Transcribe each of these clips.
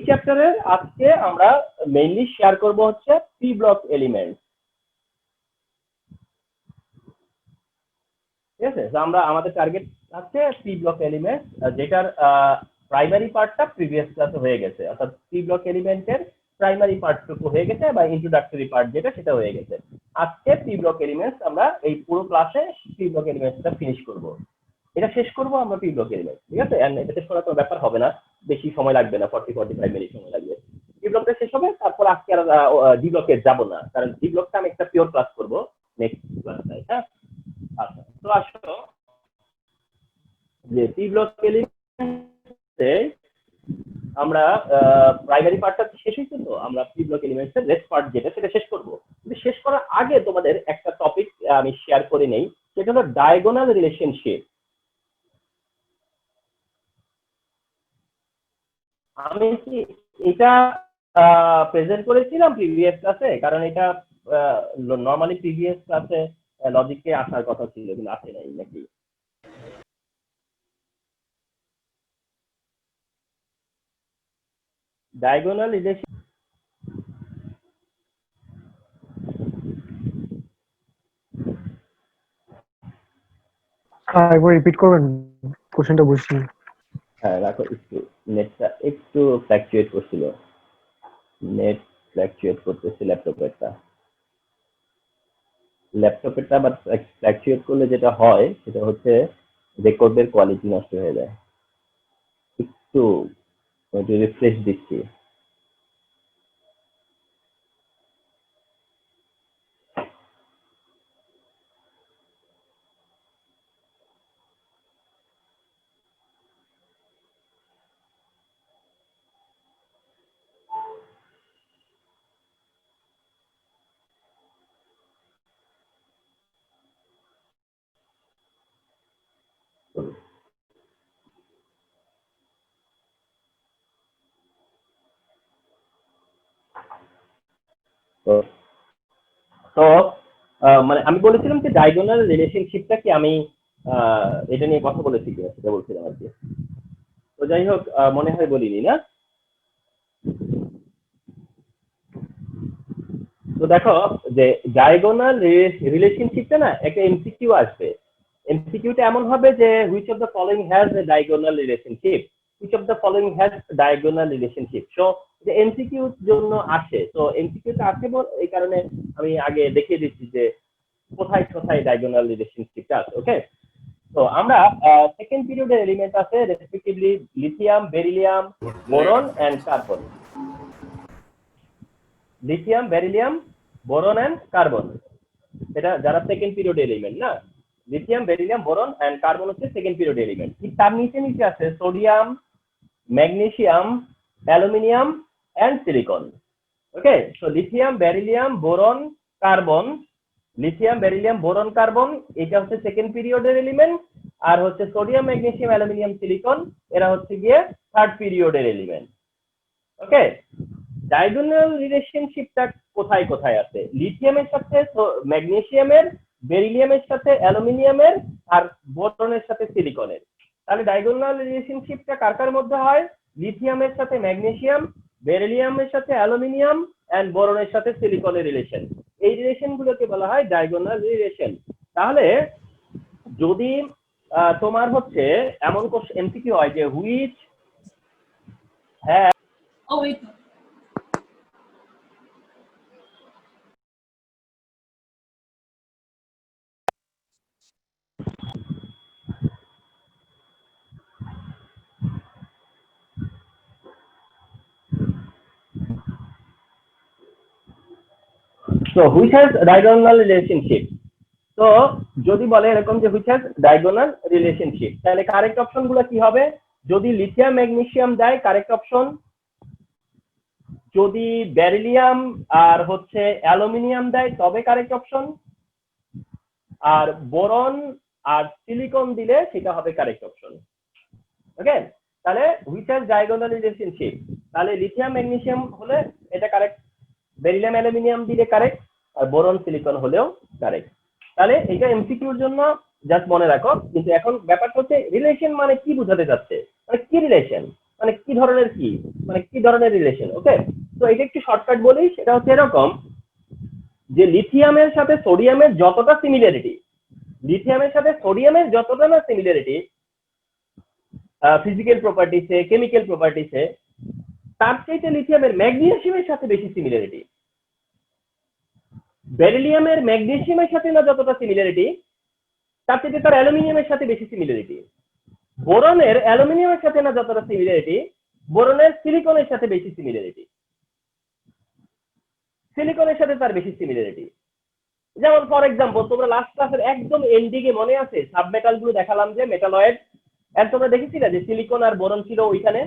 চ্যাপ্টারের আজকে আমরা মেইনলি শেয়ার করব হচ্ছে পি ব্লক এলিমেন্ট। ঠিক আছে, তো আমরা আমাদের টার্গেট আছে পি ব্লক এলিমেন্ট, যেটার প্রাইমারি পার্টটা প্রিভিয়াস ক্লাসে হয়ে গেছে, অর্থাৎ পি ব্লক এলিমেন্টের প্রাইমারি পার্টটুকু হয়ে গেছে বা ইন্ট্রোডাক্টরি পার্ট যেটা সেটা হয়ে গেছে। আজকে পি ব্লক এলিমেন্টস আমরা এই পুরো ক্লাসে পি ব্লক এলিমেন্টসটা ফিনিশ করব, এটা শেষ করব আমরা পি ব্লক এলিমেন্ট। ঠিক আছে, এন্ড এটা শেষ করার কোনো ব্যাপার হবে না, বেশি সময় লাগবে না, 40-45 মিনিট সময় লাগবে। পি ব্লকটা শেষ হবে, তারপর আজকে আর ডি ব্লকে যাব না, কারণ ডি ব্লকটা আমি একটা পিওর ক্লাস করব নেক্সট ক্লাসে। হ্যাঁ, আচ্ছা, তো আসো যে পি ব্লক এলিমেন্টে আমরা প্রাইমারি পার্টটা শেষ হয়েছে, তো আমরা পি ব্লক এলিমেন্টস এর রেস্ট পার্ট যেটা সেটা শেষ করব। কিন্তু শেষ করার আগে তোমাদের একটা টপিক আমি শেয়ার করে নেই, সেটা হলো ডায়াগোনাল রিলেশনশিপ। আমি কি এটা প্রেজেন্ট করেছিলাম প্রিভিয়াস ক্লাসে? কারণ এটা নর্মালি প্রিভিয়াস ক্লাসে লজিকে আসার কথা ছিল, কিন্তু আসে নাই নাকি? ডায়াগোনাল রিলেশন একবার রিপিট করবেন, কোশ্চেনটা বুঝছি। হ্যাঁ রাখো, একটু নেটটা একটু ফ্ল্যাকচুয়েট করছিল, নেট ফ্ল্যাকচুয়েট করতেছে ল্যাপটপেরটা আবার ফ্ল্যাকচুয়েট করলে যেটা হয় সেটা হচ্ছে রেকর্ডের কোয়ালিটি নষ্ট হয়ে যায়। একটু রিফ্রেশ দিচ্ছি। তো মানে আমি বলেছিলাম যে ডায়াগোনাল রিলেশনশিপটা কি, আমি এটা নিয়ে কথা বলেছি কিনা সেটা বলছিলাম আর কি। তো যাই হোক, মনে হয় বলিনি না। তো দেখো যে ডায়াগোনাল রিলেশনশিপটা না একটা এমসিকিউ আসবে। এমসিকিউটা এমন হবে যে which of the following has a diagonal relationship, which of the following has diagonal relationship. So যে এমসিকিউর জন্য আসে, তো এমসিকিউটা আসে এই কারণে আমি আগে দেখিয়ে দিচ্ছি যে কোথায় কোথায় ডায়াগোনাল রিলেশনশিপটা আছে। ওকে, তো আমরা সেকেন্ড পিরিয়ডের এলিমেন্ট আছে respectively lithium, beryllium, boron and carbon. Lithium, beryllium, boron and carbon, এটা যারা সেকেন্ড পিরিয়ড এলিমেন্ট না। লিথিয়াম, বেরিলিয়াম, বোরন এন্ড কার্বন হচ্ছে সেকেন্ড পিরিয়ড এলিমেন্ট। ঠিক তার নিচে নিচে আছে sodium, magnesium, aluminium and silicon. Okay, so lithium, beryllium, boron, carbon, lithium, beryllium, boron, carbon, এটা হচ্ছে সেকেন্ড পিরিয়ডের এলিমেন্ট। আর হচ্ছে সোডিয়াম, ম্যাগনেসিয়াম, অ্যালুমিনিয়াম, সিলিকন, এরা হচ্ছে গিয়ে থার্ড পিরিয়ডের এলিমেন্ট। ওকে, ডায়াগোনাল রিলেশনশিপটা কোথায় কোথায় আছে? লিথিয়ামের সাথে ম্যাগনেসিয়ামের, বেরিলিয়ামের সাথে অ্যালুমিনিয়ামের, আর বোরনের সাথে সিলিকনের। তাহলে ডায়াগোনাল রিলেশনশিপটা কার কার মধ্যে হয়? লিথিয়ামের সাথে ম্যাগনেসিয়াম, বেরিলিয়ামের সাথে অ্যালুমিনিয়াম এন্ড বোরনের সাথে সিলিকনের রিলেশন। এই রিলেশন গুলোকে বলা হয় ডায়াগোনাল রিলেশন। তাহলে যদি তোমার হচ্ছে এমন এমসিকিউ হয় যে হুইচ হ্যাঁ So which has diagonal relationship? তো যদি বলে এরকম যে which has diagonal relationship, তাহলে কারেক্ট অপশন গুলো কি হবে? যদি লিথিয়াম, ম্যাগনেসিয়াম দেয় কারেক্ট অপশন, যদি বেরিলিয়াম আর হচ্ছে অ্যালুমিনিয়াম দেয় তবে কারেক্ট অপশন, আর বোরন আর সিলিকন দিলে সেটা হবে কারেক্ট অপশন। ওকে, তাহলে which has diagonal relationship, তাহলে লিথিয়াম, ম্যাগনেসিয়াম হলে এটা কারেক্ট, বেরিলিয়াম, অ্যালুমিনিয়াম দিলে কারেক্ট, আর বোরন, সিলিকন হলেও কারেক্ট। তাহলে এটা এমসিকিউর জন্য জাস্ট মনে রাখো। কিন্তু এখন ব্যাপারটা হচ্ছে রিলেশন মানে কি বোঝাতে যাচ্ছে, মানে কি রিলেশন? মানে কি ধরনের কি, মানে কি ধরনের রিলেশন। ওকে, তো এটা একটু শর্টকাট বলি, সেটা হচ্ছে এরকম যে লিথিয়ামের সাথে সোডিয়ামের যতটা সিমিলারিটি, লিথিয়ামের সাথে সোডিয়ামের যতটা না সিমিলারিটি ফিজিক্যাল প্রপার্টিসে, কেমিক্যাল প্রপার্টিসে, তার চাইতে লিথিয়ামের ম্যাগনেসিয়ামের সাথে বেশি সিমিলারিটি। বেরিলিয়ামের ম্যাগনেসিয়ামের সাথে না যতটা সিমিলারিটি, তার চাইতে তার অ্যালুমিনিয়ামের সাথে বেশি সিমিলারিটি। বোরনের অ্যালুমিনিয়ামের সাথে না যতটা সিমিলারিটি, বোরনের সিলিকনের সাথে বেশি সিমিলারিটি, সিলিকনের সাথে তার বেশি সিমিলারিটি। যেমন ফর এক্সাম্পল, তোমরা লাস্ট ক্লাসের একদম এন্ডিং এ মনে আছে সাবমেটাল গুলো দেখালাম যে মেটালয়েড, এন্ড তোমরা দেখেছিলে যে সিলিকন আর বোরন ছিল ওইখানে,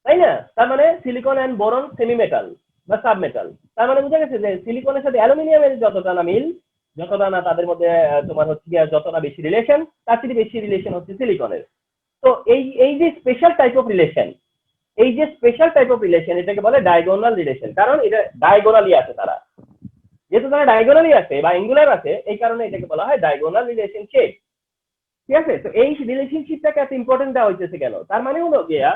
তাই না? তার মানে silicon and boron semi metal বা সাবমেটাল। তার মানে বোঝা গেছে যে সিলিকনের সাথে অ্যালুমিনিয়ামের যতটা না মিল, যতটা না তাদের মধ্যে তোমার হচ্ছে গিয়ে যতটা বেশি রিলেশন, তার থেকে বেশি রিলেশন হচ্ছে সিলিকনের। তো এই এই যে স্পেশাল টাইপ অফ রিলেশন, এই যে স্পেশাল টাইপ অফ রিলেশন, এটাকে বলে ডায়াগোনাল রিলেশন। কারণ এটা ডায়াগোনালি আছে, তারা যেহেতু তারা ডায়াগোনালি আছে বা অ্যাঙ্গুলার আছে, এই কারণে এটাকে বলা হয় ডায়াগোনাল রিলেশনশিপ। ঠিক আছে, তো এই রিলেশনশিপটাকে এত ইম্পর্টেন্ট দেওয়া হইতেছে কেন? তার মানে হলো গিয়া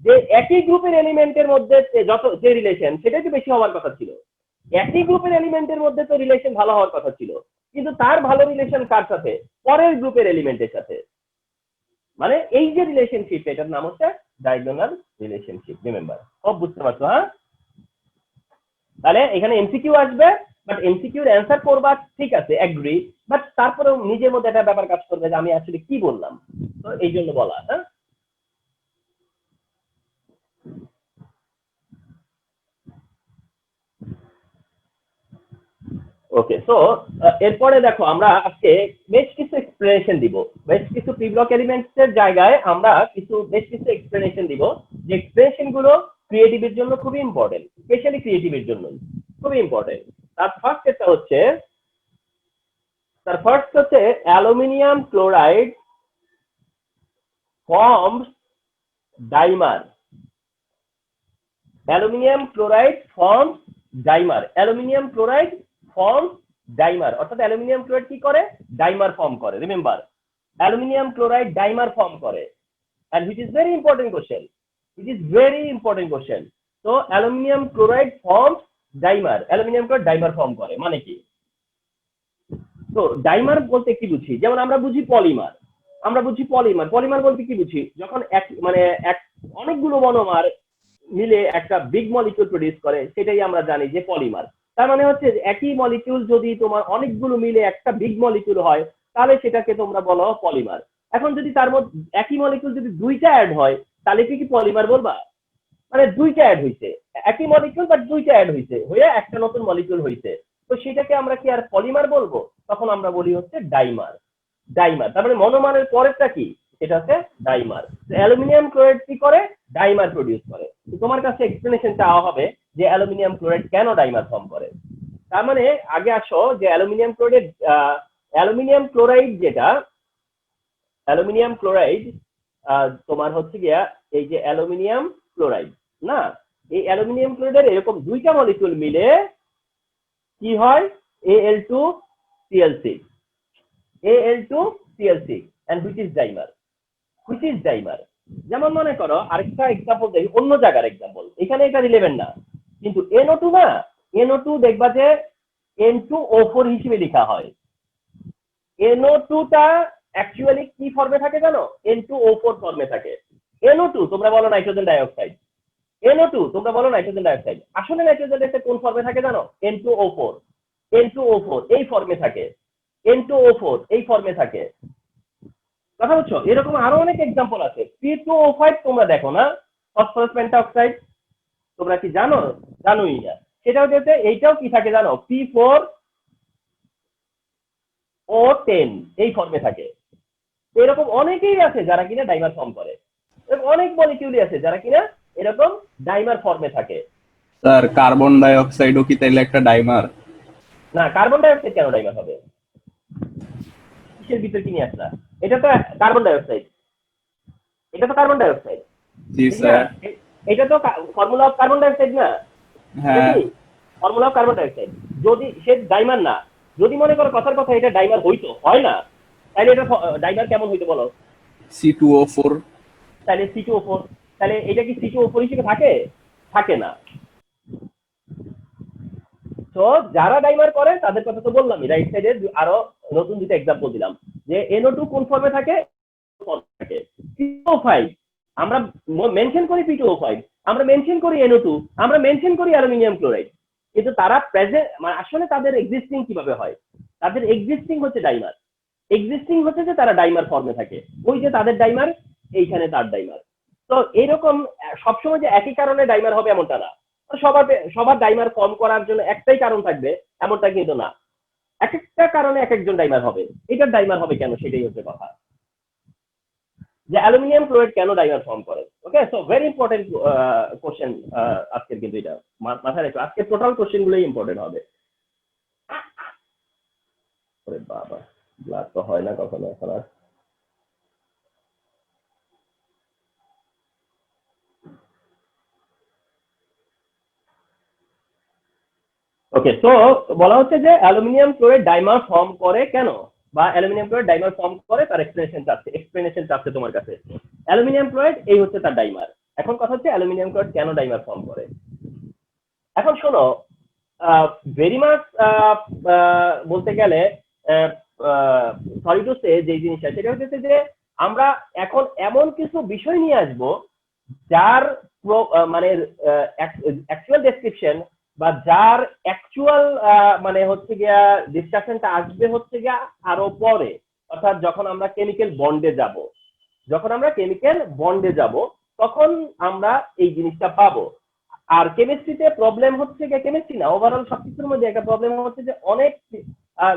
যে একই গ্রুপের এলিমেন্টের মধ্যে যত যে রিলেশন, সেটাই তো বেশি হওয়ার কথা ছিল। একই গ্রুপের এলিমেন্টের মধ্যে তো রিলেশন ভালো হওয়ার কথা ছিল, কিন্তু তার ভালো রিলেশন কার সাথে? পরের গ্রুপের এলিমেন্টের সাথে। মানে এই যে রিলেশনশিপ, এটার নাম হচ্ছে ডায়াগোনাল রিলেশনশিপ। রিমেম্বার, সব বুঝতে পারছো? হ্যাঁ, তাহলে এখানে এমসিকিউ আসবে, বাট এমসিকিউর অ্যান্সার করবা ঠিক আছে, এগ্রি, বাট তারপরেও নিজের মধ্যে একটা ব্যাপার কাজ করবে যে আমি আসলে কি বললাম। তো এই জন্য বলা। হ্যাঁ, ওকে। সো এরপরে দেখো, আমরা আজকে বেশ কিছু এক্সপ্লেনেশন দিব, বেশ কিছু পি ব্লক এলিমেন্টস এর জায়গায় আমরা বেশ কিছু এক্সপ্লেনেশন দিব, যে এক্সপ্লেনেশন গুলো ক্রিয়েটিভের জন্য খুবই ইম্পর্টেন্ট, স্পেশালি ক্রিয়েটিভের জন্য খুবই ইম্পর্টেন্ট। তার ফার্স্ট হচ্ছে aluminium chloride forms dimer. Aluminium chloride forms dimer. Aluminium chloride forms dimer, অর্থাৎ অ্যালুমিনিয়াম ক্লোরাইড কি করে? ডাইমার ফর্ম করে। Remember, aluminium chloride dimer form করে, and which is very important question, it is very important question. তো aluminium chloride forms dimer, aluminium chloride dimer form করে মানে কি? তো ডাইমার বলতে কি বুঝি? যেমন আমরা বুঝি পলিমার, আমরা বুঝি পলিমার। পলিমার বলতে কি বুঝি? যখন এক মানে এক অনেকগুলো মনোমার মিলে একটা বিগ মলিকিউল প্রডিউস করে, সেটাই আমরা জানি যে পলিমার। তার মানে হচ্ছে একই মলিকিউল যদি তোমার অনেকগুলো মিলে একটা বিগ মলিকিউল হয়, তাহলে সেটাকে তোমরা বলো পলিমার। এখন যদি তার মধ্যে একই মলিকিউল যদি দুইটা অ্যাড হয়, তাহলে কি পলিমার বলবা? মানে দুইটা অ্যাড হইছে, একই মলিকিউল বাট দুইটা অ্যাড হইছে, হয়ে একটা নতুন মলিকিউল হইছে, তো সেটাকে আমরা কি আর পলিমার বলবো? তখন আমরা বলি হচ্ছে ডাইমার। ডাইমার তারপরে মনোমারের পরেরটা কি? এটা হচ্ছে ডাইমার। অ্যালুমিনিয়াম ক্লোরাইড কি করে? ডাইমার প্রডিউস করে। তোমার কাছে এক্সপ্লেনেশন চাওয়া হবে যে অ্যালুমিনিয়াম ক্লোরাইড কেন ডাইমার ফর্ম করে। তার মানে আগে আসো যে অ্যালুমিনিয়াম ক্লোরাইড, অ্যালুমিনিয়াম ক্লোরাইড যেটা, অ্যালুমিনিয়াম ক্লোরাইড তোমার হচ্ছে গিয়া এই যে অ্যালুমিনিয়াম ক্লোরাইড না, এই অ্যালুমিনিয়াম ক্লোরাইডের এরকম দুইটা মলিকিউল মিলে কি হয়? Al2Cl6, Al2Cl6, and which is dimer, which is dimer। যেমন মনে করো আরেকটা এক্সাম্পল দেখি, অন্য জায়গার এক্সাম্পল, এখানে এটা রিলেভেন্ট না, কিন্তু NO2 না, NO2 দেখবা যে N2O4 হিসেবে লেখা হয়। NO2 টা অ্যাকচুয়ালি কি ফর্মে থাকে জানো? N2O4 ফর্মে থাকে। NO2 তোমরা বলো নাইট্রোজেন ডাইঅক্সাইড, NO2 তোমরা বলো নাইট্রোজেন ডাইঅক্সাইড, আসলে নাইট্রোজেন ডাইঅক্সাইড কোন ফর্মে থাকে জানো? N2O4, N2O4 এই ফর্মে থাকে, N2O4 এই ফর্মে থাকে। কথা বুঝছো? এরকম আরো অনেক এক্সাম্পল আছে। P2O5 তোমরা দেখো না, ফসফরাস পেন্টাঅক্সাইড, তোমরা কি জানো? জানোই না। সেটাও যেতে এইটাও কি থাকে জানো? P4O10 এই ফর্মে থাকে। এরকম অনেকেই আছে যারা কিনা ডাইমার ফর্ম করে, অনেক মলিকিউলই আছে যারা কিনা এরকম ডাইমার ফর্মে থাকে। স্যার কার্বন ডাই অক্সাইডও কি তাইলে একটা ডাইমার? না, কার্বন ডাই অক্সাইড কেন ডাইমার হবে? কিসের ভিতর কি নিয়ে আসলা? এটা তো কার্বন ডাই অক্সাইড, এটা তো কার্বন ডাই অক্সাইড। জি স্যার। এটা তো formula of carbon dioxide না? হ্যাঁ, formula of carbon dioxide. যদি সে ডাইমার না, যদি মনে করো কথার কথা এটা ডাইমার হইতো, হয় না, তাহলে এটা ডাইমার কেমন হইতো বলো? C2O4। তাহলে C2O4, তাহলে এটা কি C2O4 হিসেবে থাকে না। তো যারা ডাইমার করে তাদের কথা তো বললামই, রাইট সাইডে আরো নতুন দুটো এক্সাম্পল দিলাম যে NO2 কোন ফর্মে থাকে, P2O5 আমরা মেনশন করি, P2O5 আমরা মেনশন করি, NO2 আমরা মেনশন করি অ্যালুমিনিয়াম ক্লোরাইড, কিন্তু তারা প্রেজেন্ট মানে আসলে তাদের এক্সিস্টিং কিভাবে হয়, তাদের এক্সিস্টিং হচ্ছে ডাইমার, এক্সিস্টিং হচ্ছে যে তারা ডাইমার ফর্মে থাকে, ওই যে তাদের ডাইমার, এইখানে তার ডাইমার। তো এইরকম সবসময় যে একই কারণে ডাইমার হবে এমনটা না, সবার ডাইমার ফর্ম করার জন্য একটাই কারণ থাকবে এমনটা কিন্তু না, এক একটা কারণে এক একজন ডাইমার হবে। এটার ডাইমার হবে কেন সেটাই হচ্ছে কথা, যে অ্যালুমিনিয়াম ক্লোরাইড কেন ডাইমার ফর্ম করে। ওকে, সো ভেরি ইম্পর্টেন্ট কোশ্চেন আজকের, কিন্তু এটা মাথায় রাখো, আজকে টোটাল কোশ্চেন গুলোই ইম্পর্টেন্ট হবে। ওরে বাবা, ব্লাড তো হয় না কখনো এখন আর। ওকে, তো বলা হচ্ছে যে অ্যালুমিনিয়াম ক্লোরাইড ডাইমার ফর্ম করে কেন, বা অ্যালুমিনিয়াম ক্লোরাইড ডাইমার ফর্ম করে তার এক্সপ্লেনেশন চাচ্ছে তোমার কাছে। অ্যালুমিনিয়াম ক্লোরাইড এই হচ্ছে তার ডাইমার। এখন কথা হচ্ছে অ্যালুমিনিয়াম ক্লোরাইড কেন ডাইমার ফর্ম করে। এখন শোনো, ভেরি মাচ বলতে গেলে সরি টু সে যে জিনিসটা সেটা হচ্ছে যে আমরা এখন এমন কিছু বিষয় নিয়ে আসবো যার মানে অ্যাকচুয়াল ডেসক্রিপশন বা যার অ্যাকচুয়াল মানে হচ্ছে গিয়া ডিসকাশনটা আসবে হচ্ছে গিয়া আরো পরে, অর্থাৎ যখন আমরা কেমিক্যাল বন্ডে যাব, তখন আমরা এই জিনিসটা পাবো। আর কেমিস্ট্রিতে প্রবলেম হচ্ছে গিয়ে, কেমিস্ট্রি না ওভারঅল সবকিছুর মধ্যে একটা প্রবলেম হচ্ছে যে অনেক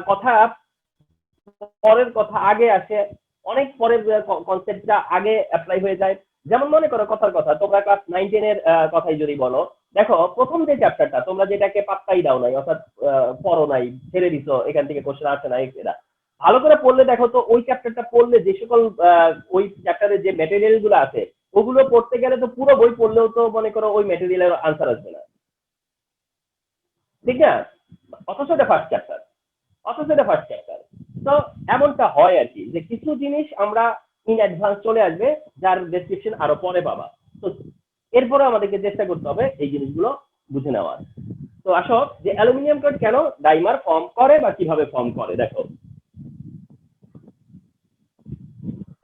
কথা পরের কথা আগে আসে, অনেক পরের কনসেপ্টটা আগে অ্যাপ্লাই হয়ে যায়। যেমন মনে করো কথার কথা, তোমরা ক্লাস 9-10 এর কথাই যদি বলো, দেখো প্রথম যে চ্যাপ্টারটা তোমরা যেটাকে পাত্তাই দাও নাই, অর্থাৎ পড়ো নাই, ছেড়ে দিছো, এখান থেকে কোশ্চেন আসে না, এরা ভালো করে পড়লে দেখো তো ওই চ্যাপ্টারটা পড়লে যে সকল ওই চ্যাপ্টারে যে ম্যাটেরিয়াল গুলো আছে ওগুলো পড়তে গেলে তো পুরো বই পড়লেও তো মনে করো ওই ম্যাটেরিয়ালের আনসার আসবে না, ঠিক না? অথচ এটা ফার্স্ট চ্যাপ্টার। তো এমনটা হয় আর কি, যে কিছু জিনিস আমরা ইন অ্যাডভান্স চলে আসবে যার ডেসক্রিপশন আরো পরে পাবা। তো এরপরে আমাদেরকে চেষ্টা করতে হবে এই জিনিসগুলো বুঝে নেওয়ার। তো আসো যে অ্যালুমিনিয়াম ক্লোরাইড কেন ডাইমার ফর্ম করে বা কিভাবে ফর্ম করে। দেখো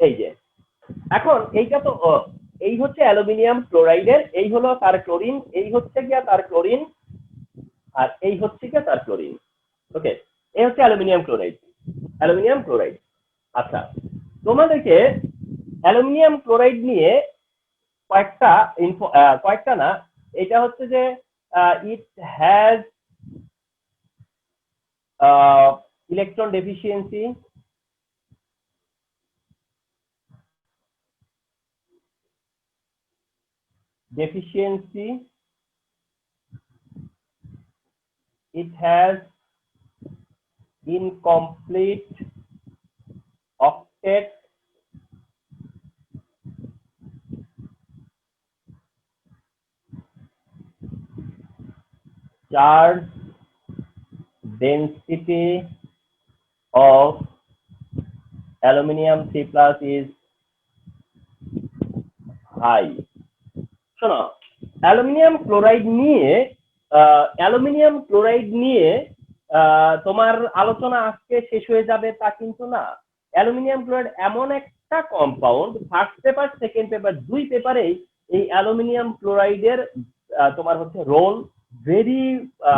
এই যে এখন এইটা তো এই হচ্ছে অ্যালুমিনিয়াম ক্লোরাইডের, এই হলো তার ক্লোরিন, এই হচ্ছে গিয়া তার ক্লোরিন, আর এই হচ্ছে গিয়া তার ক্লোরিন। ওকে, এই হচ্ছে অ্যালুমিনিয়াম ক্লোরাইড। আচ্ছা, তোমাদেরকে অ্যালুমিনিয়াম ক্লোরাইড নিয়ে কয়েকটা না, এটা হচ্ছে যে it has electron deficiency, it has incomplete octet, charge density of aluminium 3+ is high. শোনো, অ্যালুমিনিয়াম ক্লোরাইড নিয়ে তোমার আলোচনা আজকে শেষ হয়ে যাবে তা কিন্তু না। অ্যালুমিনিয়াম ক্লোরাইড এমন একটা compound, first paper second paper দুই পেপারেই এই অ্যালুমিনিয়াম ক্লোরাইডের তোমার হচ্ছে রোল ভেরি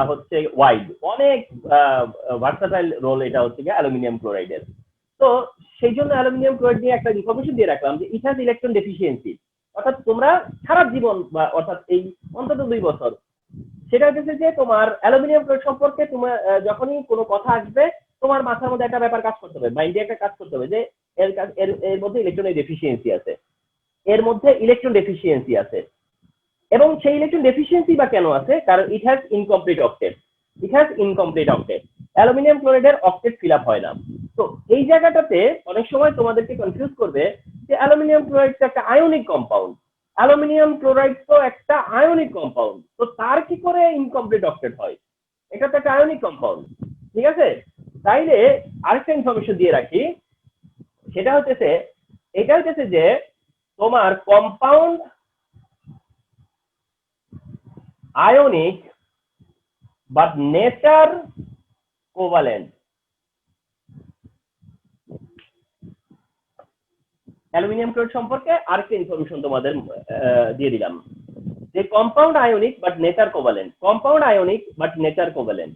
হচ্ছে ওয়াইড, অনেক ভার্সাটাইল রোল এটা হচ্ছে গিয়ে অ্যালুমিনিয়াম ক্লোরাইডের। তো সেই জন্য অ্যালুমিনিয়াম ক্লোরাইড নিয়ে একটা ইনফরমেশন দিয়ে রাখলাম যে ইট হ্যাজ ইলেকট্রন ডেফিসিয়েন্সি, অর্থাৎ তোমরা সারা জীবন বা অর্থাৎ এই অন্তত 2 বছর সেটা হচ্ছে যে তোমার অ্যালুমিনিয়াম ক্লোরাইড সম্পর্কে তোমার যখনই কোনো কথা আসবে তোমার মাথার মধ্যে একটা ব্যাপার কাজ করতে হবে, মাইন্ডে একটা কাজ করতে হবে যে এর মধ্যে ইলেকট্রন ডেফিসিয়েন্সি আছে, এবং সেই ইলেকট্রন ডেফিসিয়েন্সি বা কেন আছে, কারণ it has incomplete octet. Aluminium ক্লোরাইডের অক্টেট ফিল আপ হয় না। তো এই জায়গাটাতে অনেক সময় তোমাদেরকে কনফিউজ করবে যে অ্যালুমিনিয়াম ক্লোরাইড তো একটা আয়নিক কম্পাউন্ড, তো তার কি করে ইনকমপ্লিট অক্টেট হয়, এটা তো একটা আয়নিক কম্পাউন্ড, ঠিক আছে? তাইলে আরেকটা ইনফরমেশন দিয়ে রাখি, সেটা হচ্ছে যে তোমার compound ionic but nature covalent aluminium chloride সম্পর্কে আরেকটা ইনফরমেশন তোমাদের দিয়ে দিলাম যে compound ionic but nature covalent compound ionic but nature covalent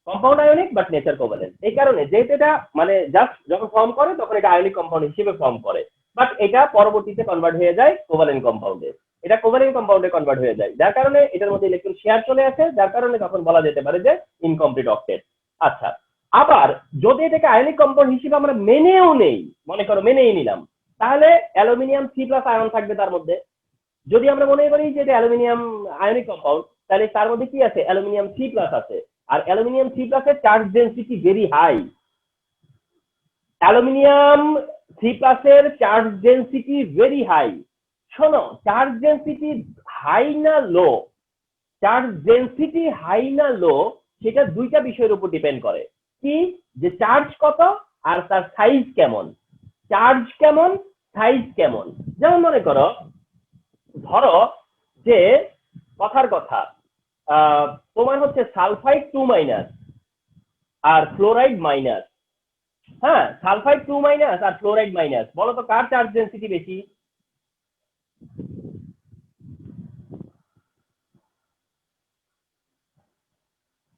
compound ionic but nature covalent এই কারণে যেহেতু এটা মানে জাস্ট যখন ফর্ম করে তখন এটা আয়নিক কম্পাউন্ড হিসেবে ফর্ম করে বাট এটা পরবর্তীতে কনভার্ট হয়ে যায় কোভালেন্ট কম্পাউন্ডে এটা কোভালেন্ট কম্পাউন্ডে কনভার্ট হয়ে যায় যার কারণে এটার মধ্যে ইলেকট্রন শেয়ার চলে আসে যার কারণে তখন বলা যেতে পারে যে ইনকমপ্লিট অক্টেট আচ্ছা আবার যদি এটাকে আয়নিক কম্পাউন্ড হিসেবে আমরা মেনেও নেই মনে করো মেনেই নিলাম তাহলে অ্যালুমিনিয়াম 3+ আয়ন থাকবে তার মধ্যে যদি আমরা মনে করি যে এটা অ্যালুমিনিয়াম আয়নিক কম্পাউন্ড তাহলে তার মধ্যে কি আছে অ্যালুমিনিয়াম 3+ আছে আর অ্যালুমিনিয়াম 3+ এর charge density very high aluminium 3+ এর চার্জ ডেনসিটি ভেরি হাই শোনো চার্জ ডেনসিটি হাই না লো চার্জ ডেনসিটি হাই না লো সেটা দুইটা বিষয়ের উপর ডিপেন্ড করে কি যে চার্জ কত আর তার সাইজ কেমন চার্জ কেমন সাইজ কেমন যেমন মনে করো ধরো যে কথার কথা তোমার হচ্ছে সালফাইড 2- আর ফ্লোরাইড মাইনাস হ্যাঁ সালফাইড 2- আর ফ্লোরাইড মাইনাস বলো তো কার চার্জ ডেনসিটি বেশি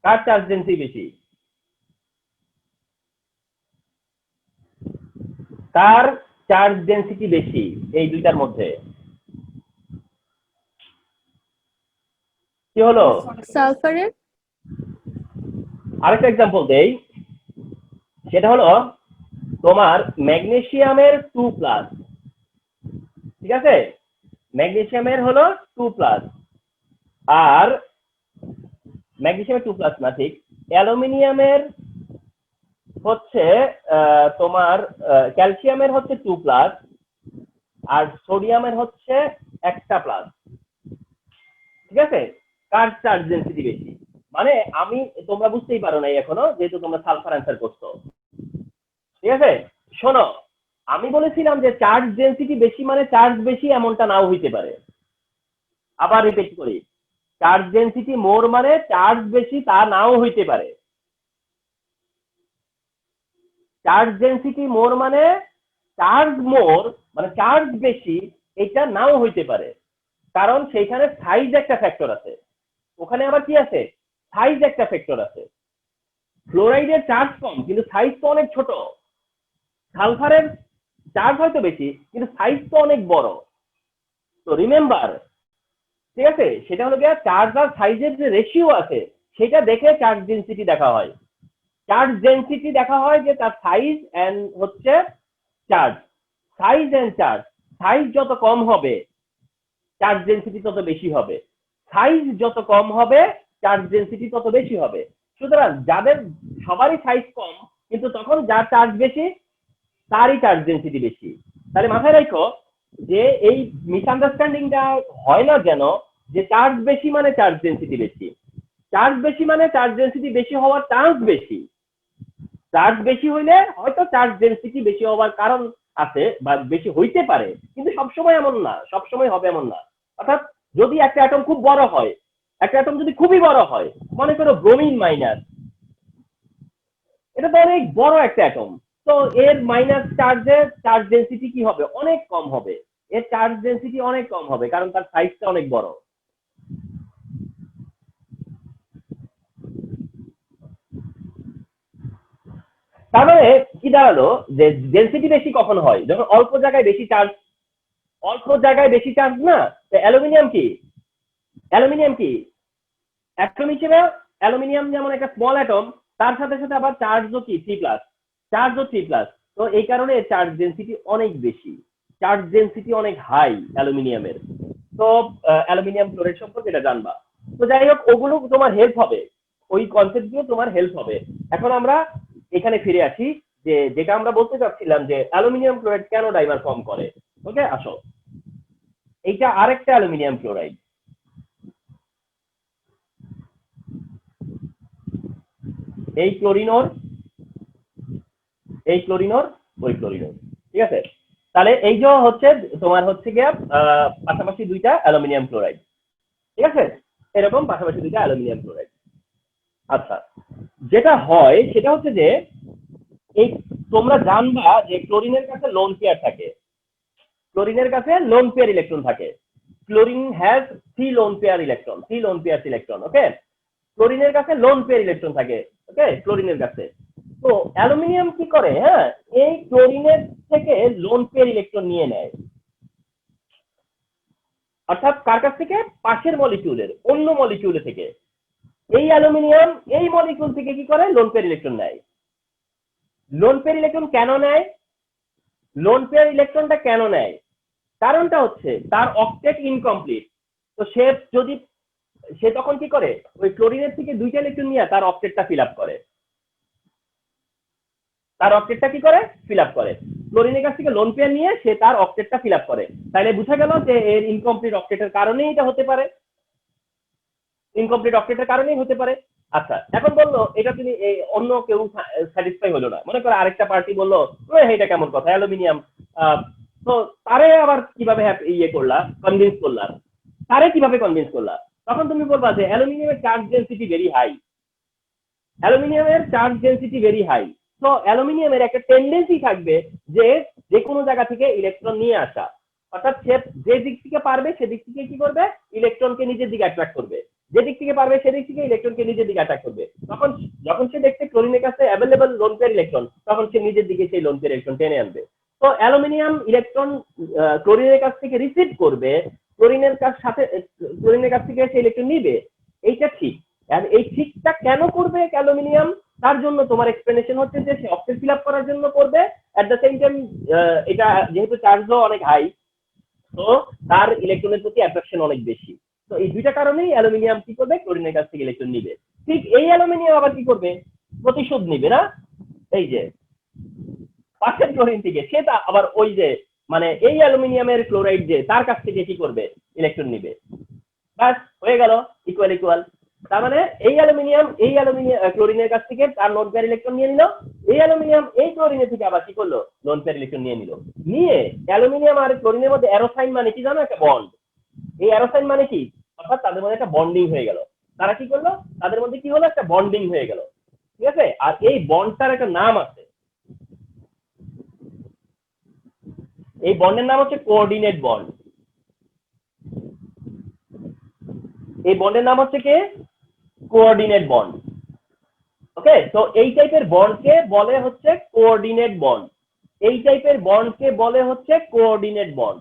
কার চার্জ ডেনসিটি বেশি কার চার্জ ডেনসিটি বেশি এই দুইটার মধ্যে কি হলো সালফারের আরেকটা एग्जांपल দেই সেটা হলো তোমার ম্যাগনেসিয়ামের 2+, ঠিক আছে ম্যাগনেসিয়ামের হলো 2+, আর ম্যাগনেসিয়ামের 2+ না ঠিক অ্যালুমিনিয়ামের হচ্ছে তোমার ক্যালসিয়ামের হচ্ছে 2+, আর সোডিয়ামের হচ্ছে একটা প্লাস ঠিক আছে কার চার্জ ডেনসিটি বেশি মানে আমি তোমরা বুঝতেই পারো না এখনো যেহেতু তোমরা সালফার অ্যান্সার করছো ঠিক আছে শোনো আমি বলেছিলাম যে চার্জ ডেনসিটি বেশি মানে চার্জ বেশি এমনটা নাও হইতে পারে আবার রিপিট করি চার্জ ডেনসিটি মোর মানে চার্জ বেশি তা নাও হইতে পারে চার্জ ডেনসিটি মোর মানে চার্জ মোর মানে চার্জ বেশি এটা নাও হইতে পারে কারণ সেইখানে সাইজ একটা ফ্যাক্টর আছে ওখানে আবার কি আছে সাইজ একটা ফ্যাক্টর আছে ফ্লোরাইডের চার্জ কম কিন্তু সাইজ তো অনেক ছোট সালফারের চার্জ হয়তো বেশি কিন্তু সাইজ তো অনেক বড় তো রিমেম্বার ঠিক আছে সেটা হলো গিয়ে চার্জ আর সাইজের যে রেশিও আছে সেটা দেখে চার্জ ডেনসিটি দেখা হয় চার্জ ডেনসিটি দেখা হয় যে তার সাইজ এন্ড হচ্ছে charge size and charge size যত কম হবে চার্জ ডেনসিটি তত বেশি হবে সাইজ যত কম হবে চার্জ ডেনসিটি তত বেশি হবে সুতরাং যাদের সবারই সাইজ কম কিন্তু তখন যার চার্জ বেশি তারই চার্জ ডেনসিটি বেশি তাহলে মাথায় রাখো যে এই মিসআন্ডারস্ট্যান্ডিংটা হয় না যেন যে চার্জ বেশি মানে চার্জ ডেনসিটি বেশি চার্জ বেশি মানে চার্জ ডেনসিটি বেশি হওয়ার চান্স বেশি চার্জ বেশি হইলে হয়তো চার্জ ডেনসিটি বেশি হওয়ার কারণ আছে বা বেশি হইতে পারে কিন্তু সবসময় এমন না সবসময় হবে এমন না অর্থাৎ যদি একটা অ্যাটম খুব বড় হয় একটা অ্যাটম যদি খুবই বড় হয় মনে করো ব্রোমিন মাইনাস এটা তো অনেক বড় একটা অ্যাটম তো এর মাইনাস চার্জের চার্জ ডেনসিটি কি হবে অনেক কম হবে এর চার্জ ডেনসিটি অনেক কম হবে কারণ তার সাইজটা অনেক বড় তার মানে কি দাঁড়ালো যে ডেনসিটি বেশি কখন হয় যখন অল্প জায়গায় বেশি চার্জ না অ্যালুমিনিয়াম কি অ্যাটম হিসেবে অ্যালুমিনিয়াম যেমন একটা স্মল অ্যাটম তার সাথে সাথে আবার চার্জও কি 3+, তো এই কারণে চার্জ ডেনসিটি অনেক বেশি চার্জ ডেনসিটি অনেক হাই অ্যালুমিনিয়ামের তো অ্যালুমিনিয়াম ক্লোরাইড সম্পর্কে এটা জানবা তো যাই হোক ওগুলো তোমার হেল্প হবে ওই কনসেপ্ট গুলো তোমার হেল্প হবে এখন আমরা এখানে ফিরে আসি যে যেটা আমরা বলতে চাচ্ছিলাম যে অ্যালুমিনিয়াম ক্লোরাইড কেন ডাইমার ফর্ম করে ওকে আসো এইটা আরেকটা অ্যালুমিনিয়াম ক্লোরাইড এই ক্লোরিনোর ওই ক্লোরিনোর ঠিক আছে তাহলে এই যে হচ্ছে তোমার হচ্ছে গিয়ে পাশাপাশি দুইটা অ্যালুমিনিয়াম ক্লোরাইড, ঠিক আছে, এরকম পাশাপাশি দুইটা অ্যালুমিনিয়াম ক্লোরাইড। আচ্ছা, যেটা হয় সেটা হচ্ছে যে এই তোমরা জানবা যে ক্লোরিনের কাছে লোন পেয়ার থাকে, ক্লোরিনের কাছে লোন পেয়ার ইলেকট্রন থাকে। Chlorine has 3 lone pair electron, 3 lone pair electron. Okay, ক্লোরিনের কাছে লোন পেয়ার ইলেকট্রন থাকে। ওকে, ক্লোরিনের কাছে। তো অ্যালুমিনিয়াম কি করে, হ্যাঁ, এই ক্লোরিনের থেকে লোন পেয়ার ইলেকট্রন নিয়ে নেয়। অর্থাৎ কার কাছ থেকে? পাশের মলিকিউলের, অন্য মলিকিউল থেকে। এই অ্যালুমিনিয়াম এই মলিকিউল থেকে কি করে? লোন পেয়ার ইলেকট্রন নেয়। লোন পেয়ার ইলেকট্রন কেন নেয়? লোন পেয়ার ইলেকট্রনটা কেন নেয়? কারণটা হচ্ছে তার অক্টেট ইনকমপ্লিট। তো সে তখন কি করে? ওই ক্লোরিনের থেকে দুইটা ইলেকট্রন নিয়ে তার অক্টেটটা ফিল আপ করে। তার অক্টেটটা কি করে? ফিল আপ করে। ক্লোরিনের কাছ থেকে লোন পেয়ার নিয়ে সে তার অক্টেটটা ফিল আপ করে। তাহলে বোঝা গেল যে এর ইনকমপ্লিট অক্টেটের কারণেই এটা হতে পারে, ইনকমপ্লিট অক্টেটের কারণেই হতে পারে। আচ্ছা, এখন বললো এটা তুমি অন্য কেউ স্যাটিসফাই হলো না, মনে করো আরেকটা পার্টি বললো এটা কেমন কথা, অ্যালুমিনিয়াম। তো তারে আবার কিভাবে কনভিন্স করলাম? তারে কিভাবে কনভিন্স করলাম? তখন তুমি বলবা যে অ্যালুমিনিয়ামের চার্জ ডেনসিটি ভেরি হাই, অ্যালুমিনিয়ামের চার্জ ডেনসিটি ভেরি হাই। তো অ্যালুমিনিয়ামের একটা টেন্ডেন্সি থাকবে যে কোনো জায়গা থেকে ইলেকট্রন নিয়ে আসা, অর্থাৎ সে যে দিক থেকে পারবে সেদিক থেকে কি করবে? ইলেকট্রনকে নিজের দিকে অ্যাট্রাক্ট করবে। যে দিক থেকে পারবে সেদিক থেকে ইলেকট্রনকে নিজের দিকে অ্যাট্রাক্ট করবে। তখন যখন সে দেখছে ক্লোরিনের কাছে অ্যাভেলেবল লোন পেয়ার ইলেকট্রন, তখন সে নিজের দিকে সেই লোন পেয়ার ইলেকট্রন টেনে আনবে। তো অ্যালুমিনিয়াম ইলেকট্রন ক্লোরিনের কাছ থেকে রিসিভ করবে, ক্লোরিনের কাছ থেকে সে ইলেকট্রন নিবে, এইটা ঠিক। আর এই ঠিকটা কেন করবে অ্যালুমিনিয়াম? তার জন্য তোমার এক্সপ্লেনেশন হচ্ছে যে সে অক্টেট ফিল আপ করার জন্য করবে। এট দ্য সেম টাইম এটা যেহেতু চার্জও অনেক হাই, তো তার ইলেকট্রনের প্রতি অ্যাট্রাকশন অনেক বেশি। তো এই দুইটা কারণেই অ্যালুমিনিয়াম কি করবে? ক্লোরিনের কাছ থেকে ইলেকট্রন নিবে। ঠিক এই অ্যালুমিনিয়াম আবার কি করবে? প্রতিশোধ নিবে না? এই যে পাশের ক্লোরিন থেকে সে আবার ওই যে মানে এই অ্যালুমিনিয়ামের ক্লোরাইড যে তার কাছ থেকে কি করবে? ইলেকট্রন নিবে। ব্যাস হয়ে গেল, ইকুয়াল ইকুয়াল। তার মানে এই অ্যালুমিনিয়াম ক্লোরিনের কাছ থেকে তার লোন পেয়ার ইলেকট্রন নিয়ে নিল, এই অ্যালুমিনিয়াম এই ক্লোরিনের থেকে আবার কি করলো? লোন পেয়ার ইলেকট্রন নিয়ে নিল। নিয়ে অ্যালুমিনিয়াম আর ক্লোরিনের মধ্যে অ্যারোসাইন মানে কি জানো? একটা বন্ড। এই অ্যারোসাইন মানে কি? অর্থাৎ তাদের মধ্যে একটা বন্ডিং হয়ে গেল। তারা কি করলো? তাদের মধ্যে কি হলো? একটা বন্ডিং হয়ে গেল, ঠিক আছে। আর এই বন্ডটার একটা নাম আছে, এই বন্ডের নাম হচ্ছে কোঅর্ডিনেট বন্ড। এই বন্ডের নাম হচ্ছে কি? Coordinate bond. ওকে, তো এই টাইপের বন্ডকে বলে হচ্ছে কোঅর্ডিনেট বন্ড। এই টাইপের বন্ডকে বলে হচ্ছে কোঅর্ডিনেট বন্ড।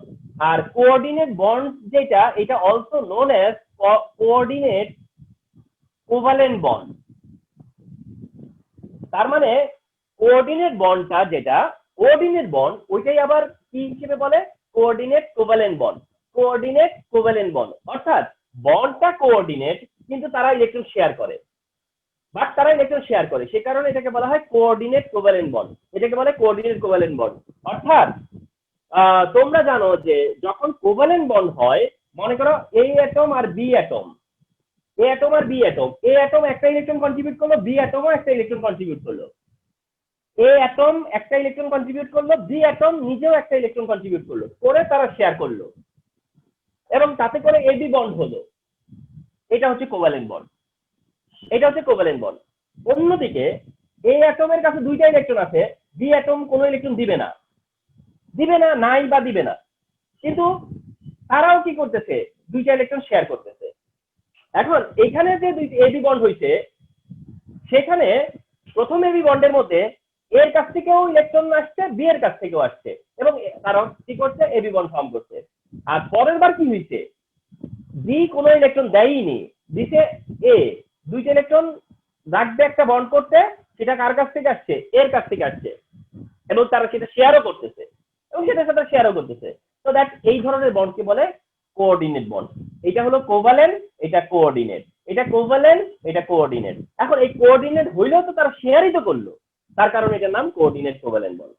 আর কোঅর্ডিনেট বন্ড যেটা, এটা also known as coordinate covalent bond. তার মানে কোঅর্ডিনেট বন্ডটা যেটা কোঅর্ডিনেট বন্ড, ওইটাই আবার কি হিসেবে বলে? Coordinate covalent bond. Coordinate covalent bond অর্থাৎ বন্ডটা কোঅর্ডিনেট, কিন্তু তারা ইলেকট্রন শেয়ার করে, বাট তারা ইলেকট্রন শেয়ার করে, সে কারণে এটাকে বলা হয় কোঅর্ডিনেট কোভালেন্ট বন্ড। এটাকে বলে কোঅর্ডিনেট কোভালেন্ট বন্ড। অর্থাৎ তোমরা জানো যে যখন কোভালেন্ট বন্ড হয়, মনে করো এই অ্যাটম আর বি অ্যাটম, এ অ্যাটম আর বি অ্যাটম, এ অ্যাটম একটা ইলেকট্রন কন্ট্রিবিউট করলো, বি অ্যাটমও একটা ইলেকট্রন কন্ট্রিবিউট করলো। এ অ্যাটম একটা ইলেকট্রন কন্ট্রিবিউট করলো, বি অ্যাটম নিজেও একটা ইলেকট্রন কন্ট্রিবিউট করলো, করে তারা শেয়ার করলো এবং তাতে করে এবি বন্ড হলো। এটা হচ্ছে কোভালেন্ট বন্ড, এটা হচ্ছে কোভালেন্ট বন্ড। অন্যদিকে এ অ্যাটমের কাছে দুইটা ইলেকট্রন আছে, বি অ্যাটম কোনো ইলেকট্রন দিবে না, নাই বা দিবে না, কিন্তু তারাও কি করতেছে? দুইটা ইলেকট্রন শেয়ার করতেছে। এখন এখানে যে এবি বন্ড হয়েছে, সেখানে প্রথম এবি বন্ডের মধ্যে এর কাছ থেকেও ইলেকট্রন আসছে, বি এর কাছ থেকেও আসছে, এবং তারা কি করছে? এবি বন্ড ফর্ম করছে। আর পরের বার কি হয়েছে? বি কোনো ইলেকট্রন দেয়নি, দিছে এ। দুইটা ইলেকট্রন রাখবে একটা বন্ড করতে, সেটা কার কাছ থেকে আসছে? এর কাছ থেকে আসছে, এবং তারা সেটা শেয়ারও করতেছে, এবং সেটার সাথে শেয়ারও করতেছে। তো দ্যাট এই ধরনের বন্ডকে বলে কোঅর্ডিনেট বন্ড। এটা হলো কোভালেন্ট, এটা কোঅর্ডিনেট, এটা কোভালেন্ট, এটা কোঅর্ডিনেট। এখন এই কোঅর্ডিনেট হইলেও তো তারা শেয়ারই তো করলো, তার কারণে এটার নাম কোঅর্ডিনেট কোভালেন্ট বন্ড।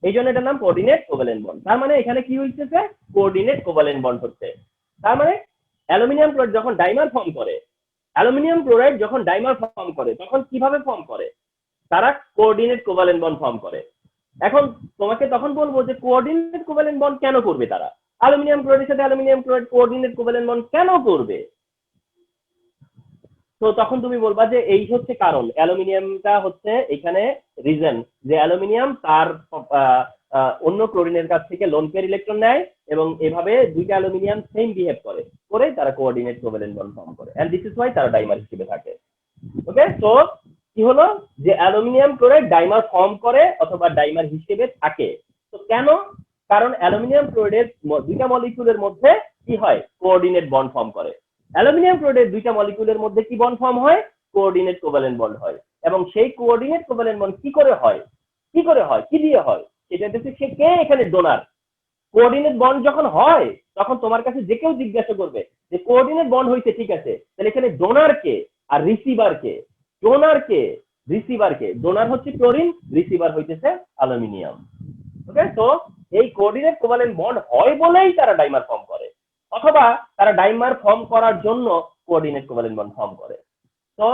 এই জন্য এটার নাম কোঅর্ডিনেট কোভালেন্ট বন্ড। তার মানে এখানে কি হইতেছে? কোঅর্ডিনেট কোভালেন্ট বন্ড হচ্ছে। তার মানে অ্যালুমিনিয়াম ক্লোরাইড যখন ডাইমার ফর্ম করে, অ্যালুমিনিয়াম ক্লোরাইড যখন ডাইমার ফর্ম করে, তখন কিভাবে ফর্ম করে? তারা কোঅর্ডিনেট কোভালেন্ট বন্ড ফর্ম করে। এখন তোমাকে তখন বলবো যে কোঅর্ডিনেট কোভ্যালেন্ট বন্ড কেন করবে তারা, অ্যালুমিনিয়াম ক্লোরাইডের সাথে aluminium chloride coordinate covalent bond কেন করবে। তো তখন তুমি বলবা যে এই হচ্ছে কারণ, অ্যালুমিনিয়ামটা হচ্ছে এখানে রিজন, যে অ্যালুমিনিয়াম তার অন্য ক্লোরিনের কাছ থেকে লোন পেয়ার ইলেকট্রন নেয় এবং এভাবে দুইটা অ্যালুমিনিয়াম সেম বিহেভ করে তারা কোঅর্ডিনেট কোভ্যালেন্ট বন্ড ফর্ম করে, এন্ড দিস ইজ ওয়াই তারা ডাইমার হিসেবে থাকে। ওকে, তো কি হলো যে অ্যালুমিনিয়াম ক্লোরাইড ডাইমার ফর্ম করে অথবা ডাইমার হিসেবে থাকে। তো কেন? কারণ অ্যালুমিনিয়াম ক্লোরাইডের দুইটা মলিকিউলের মধ্যে কি হয়, কোঅর্ডিনেট বন্ড ফর্ম করে। অ্যালুমিনিয়াম ক্লোরাইডের দুইটা মলিকিউলের মধ্যে কি বন্ড ফর্ম হয়, কোঅর্ডিনেট কোভ্যালেন্ট বন্ড হয়। এবং সেই কোঅর্ডিনেট কোভ্যালেন্ট বন্ড কি করে হয়, কি দিয়ে হয়, সেটা হচ্ছে সে কে এখানে ডোনার। কোঅর্ডিনেট বন্ড যখন হয় তখন তোমার কাছে যে কেউ জিজ্ঞাসা করবে যে কোঅর্ডিনেট বন্ড হয়েছে, ঠিক আছে, তাহলে এখানে ডোনার কে আর রিসিভার কে? ডোনার হচ্ছে ক্লোরিন, রিসিভার হইতেছে অ্যালুমিনিয়াম। ওকে, তো এই কোঅর্ডিনেট কোভ্যালেন্ট বন্ড হয় বলেই তারা ডাইমার ফর্ম করে, অথবা তারা ডাইমার ফর্ম করার জন্য কোঅর্ডিনেট কোভ্যালেন্ট বন্ড ফর্ম করে। তো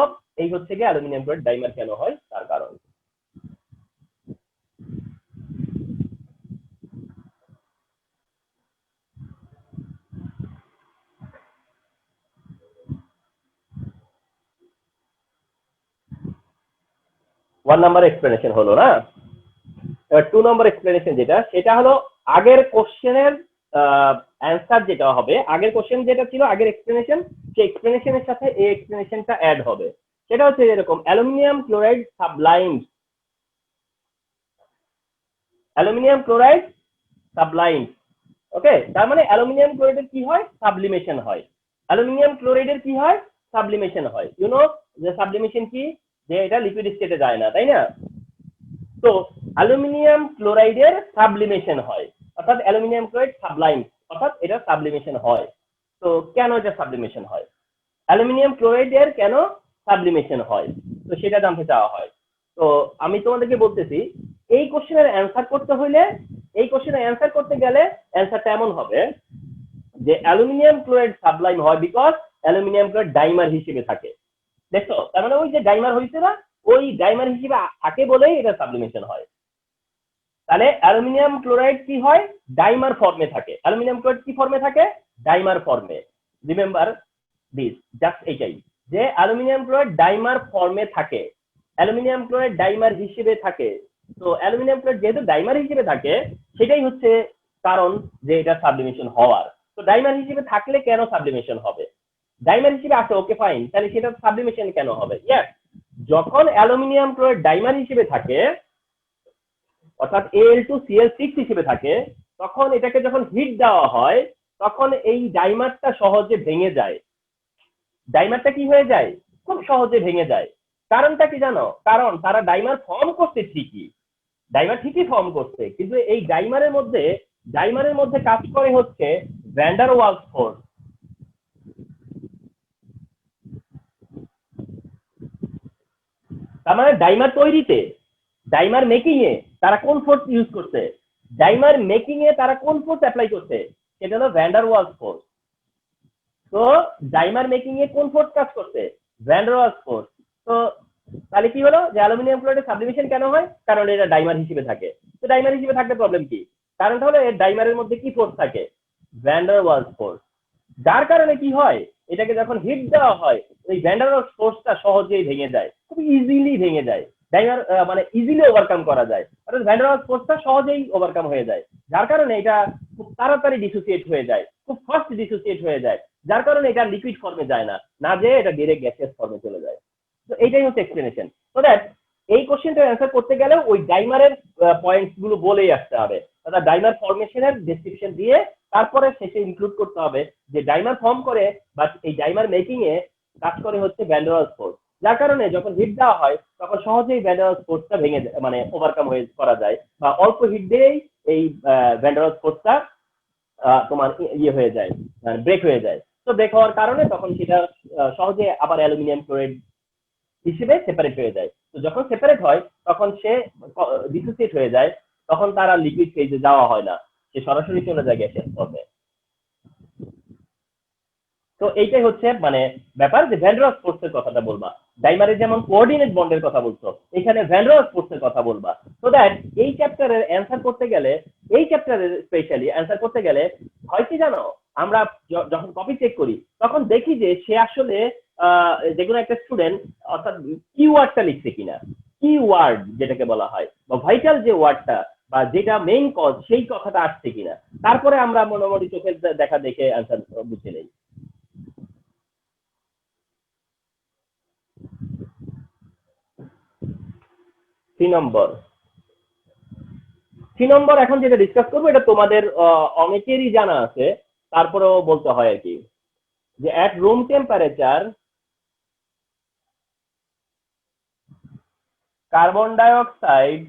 এই হচ্ছে গিয়ে অ্যালুমিনিয়াম ক্লোরাইড ডাইমার কেন হয় তার কারণ। ওয়ান নাম্বার এক্সপ্লেনেশন হলো না। এবার 2 নম্বর এক্সপ্লেনেশন সেটা হলো আগের কোশ্চেনের অ্যান্সার যেটা হবে, আগের কোশ্চেন যেটা ছিল আগের এক্সপ্লেনেশন, সেই এক্সপ্লেনেশনের সাথে এই এক্সপ্লেনেশনটা অ্যাড হবে। সেটা হচ্ছে এরকম, অ্যালুমিনিয়াম ক্লোরাইড সাবলাইমস, ওকে, তার মানে অ্যালুমিনিয়াম ক্লোরাইডের কি হয়, সাবলিমেশন হয়। অ্যালুমিনিয়াম ক্লোরাইডের কি হয়, সাবলিমেশন হয়। যে সাবলিমেশন কি, যে এটা লিকুইড স্টেটে যায় না, তাই না? তো অ্যালুমিনিয়াম ক্লোরাইডের সাবলিমেশন হয়, অর্থাৎ অ্যালুমিনিয়াম ক্লোরাইড সাবলাইম, অর্থাৎ এটা সাবলিমেশন হয়। তো কেন এটা সাবলিমেশন হয়, অ্যালুমিনিয়াম ক্লোরাইডের কেন সাবলিমেশন হয়, তো সেটা জানতে চাওয়া হয়। তো আমি তোমাদেরকে বলতেছি, এই কোশ্চেনের অ্যান্সার করতে হইলে, এই কোশ্চেনের অ্যান্সার করতে গেলে অ্যান্সারটা এমন হবে যে অ্যালুমিনিয়াম ক্লোরাইড সাবলাইম হয় বিকজ অ্যালুমিনিয়াম ক্লোরাইড ডাইমার হিসেবে থাকে। দেখছো, তার মানে ওই যে ডাইমার হয়েছে না, ওই ডাইমার হিসেবে থাকে বলেই এটা সাবলিমেশন হয়। তাহলে অ্যালুমিনিয়াম ক্লোরাইড কি হয়, ডাইমার ফর্মে থাকে। অ্যালুমিনিয়াম ক্লোরাইড কি ফর্মে থাকে, ডাইমার ফর্মে। রিমেম্বার দিস, জাস্ট এইটাই, যে অ্যালুমিনিয়াম ক্লোরাইড ডাইমার ফর্মে থাকে, অ্যালুমিনিয়াম ক্লোরাইড ডাইমার হিসেবে থাকে। তো অ্যালুমিনিয়াম ক্লোরাইড যেহেতু ডাইমার হিসেবে থাকে, সেটাই হচ্ছে কারণ যে এটা সাবলিমেশন হওয়ার। তো ডাইমার হিসেবে থাকলে কেন সাবলিমেশন হবে, ডাইমার হিসেবে আছে, ওকে ফাইন, তাহলে সেটা সাবলিমেশন কেন হবে? ইয়েস, যখন অ্যালুমিনিয়াম ক্লোরাইড ডাইমার হিসেবে থাকে, অর্থাৎ Al2Cl6 হিসেবে থাকে, তখন এটাকে যখন হিট দেওয়া হয় তখন এই ডাইমারটা সহজে ভেঙে যায়। ডাইমারটা কি হয়ে যায়, খুব সহজে ভেঙে যায়। কারণটা কি জানো, কারণ তারা ডাইমার ফর্ম করতে ঠিকই ফর্ম করছে, কিন্তু এই ডাইমারের মধ্যে কাজ করে হচ্ছে ভ্যান ডার ওয়ালস ফোর্স। তার মানে ডাইমার তৈরিতে, ডাইমার মেকিং এ তারা কোন ফোর্স ইউজ করছে, ডাইমার মেকিং এ তারা কোন ফোর্স অ্যাপ্লাই করছে, সেটা হলো ভ্যান ডার ওয়ালস ফোর্স। তো ডাইমার মেকিং এ কোন ফোর্স কাজ করছে, ভ্যান ডার ওয়ালস ফোর্স। তো তাহলে কি হলো যে অ্যালুমিনিয়াম ক্লোরাইডের সাবলিমেশন কেন হয়, কারণ এটা ডাইমার হিসেবে থাকে। তো ডাইমার হিসেবে থাকলে প্রবলেম কি, কারণটা হলো এর ডাইমারের মধ্যে কি ফোর্স থাকে, ভ্যান ডার ওয়ালস ফোর্স। যার কারণে কি হয়, এটাকে যখন হিট দেওয়া হয় ওই ভ্যান ডার ওয়ালস ফোর্সটা সহজেই ভেঙে যায়, খুব ইজিলি ভেঙে যায়। ডাইমার মানে ইজিলি ওভারকাম করা যায়, অর্থাৎ ভ্যান ডার ওয়ালস ফোর্সটা সহজেই ওভারকাম হয়ে যায়। যার কারণে এটা খুব তাড়াতাড়ি ডিসোসিয়েট হয়ে যায়, খুব ফাস্ট ডিসোসিয়েট হয়ে যায়। যার কারণে এটা লিকুইড ফর্মে যায় না, না যে এটা ডিরেক্ট গ্যাসিয়াস ফর্মে চলে যায়। তো এইটাই হচ্ছে এক্সপ্লেনেশন। সো দ্যাট এই কোশ্চেনটা অ্যান্সার করতে গেলে ওই ডাইমারের পয়েন্টস গুলো বলেই আসতে হবে, অর্থাৎ ডাইমার ফর্মেশনের ডেসক্রিপশন দিয়ে তারপরে শেষে ইনক্লুড করতে হবে যে ডাইমার ফর্ম করে, বাট এই ডাইমার মেকিং এ কাজ করে হচ্ছে ভ্যান ডার ওয়ালস ফোর্স। যার কারণে যখন হিট দেওয়া হয় তখন সহজেই ভ্যান ডার ওয়ালস ফোর্সটা ভেঙে যায়, মানে ওভারকাম করা যায়, বা অল্প হিট দিয়েই এই ভ্যান ডার ওয়ালস ফোর্সটা তোমার ইয়ে হয়ে যায়, ব্রেক হয়ে যায়। তো ব্রেক হওয়ার কারণে তখন সেটা সহজে আবার অ্যালুমিনিয়াম ক্লোরাইড হিসেবে সেপারেট হয়ে যায়। তো যখন সেপারেট হয় তখন সে ডিসোসিয়েট হয়ে যায়, তখন তারা লিকুইড ফেজে যাওয়া হয় না, সে সরাসরি চলে যায় গ্যাসিয়াস ফর্মে। তো এইটাই হচ্ছে মানে ব্যাপার, যে ভ্যান ডার ওয়ালস ফোর্সের কথাটা বলবা। ডাইমারে যেমন কোঅর্ডিনেট বন্ডের কথা বলছো, এখানে ভ্যান রস ফোর্সের কথা বলবা। সো দ্যাট এই চ্যাপ্টারের অ্যান্সার করতে গেলে, এই চ্যাপ্টারের স্পেশালি অ্যান্সার করতে গেলে হয় কি জানো, আমরা যখন কপি চেক করি তখন দেখি যে সে আসলে যে কোনো একটা স্টুডেন্ট অর্থাৎ কিওয়ার্ডটা লিখছে কিনা, কিওয়ার্ড যেটাকে বলা হয় বা ভাইটাল যে ওয়ার্ডটা বা যেটা মেইন কজ সেই কথাটা আসছে কিনা, তারপরে আমরা মোটামুটি চোখের দেখা দেখে অ্যান্সার বুঝে নেই। থ্রি নম্বর এখন যেটা ডিসকাস করবো এটা তোমাদের অনেকেরই জানা আছে, তারপরেও বলতে হয় আর কি, যে at room temperature carbon dioxide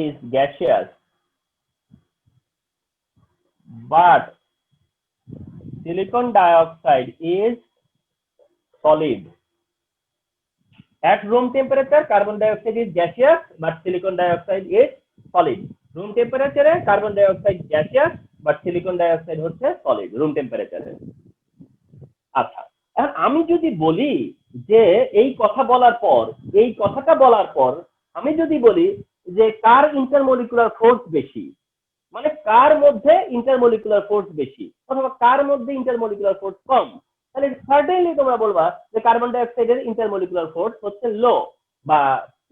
is gaseous but silicon dioxide is solid. At room temperature carbon dioxide is gaseous but silicon dioxide is solid. Room temperature carbon dioxide gaseous but silicon dioxide হচ্ছে solid room temperature. আচ্ছা, এখন আমি যদি বলি যে এই কথা বলার পর, এই কথাটা বলার পর আমি যদি বলি যে কার ইন্টারমলিকুলার ফোর্স বেশি, মানে কার মধ্যে ইন্টারমলিকুলার ফোর্স বেশি অথবা কার মধ্যে ইন্টারমলিকুলার ফোর্স কম, তাহলে সার্টেনলি তোমরা বলবা যে কার্বন ডাইঅক্সাইডের ইন্টারমলিকুলার ফোর্স হচ্ছে লো বা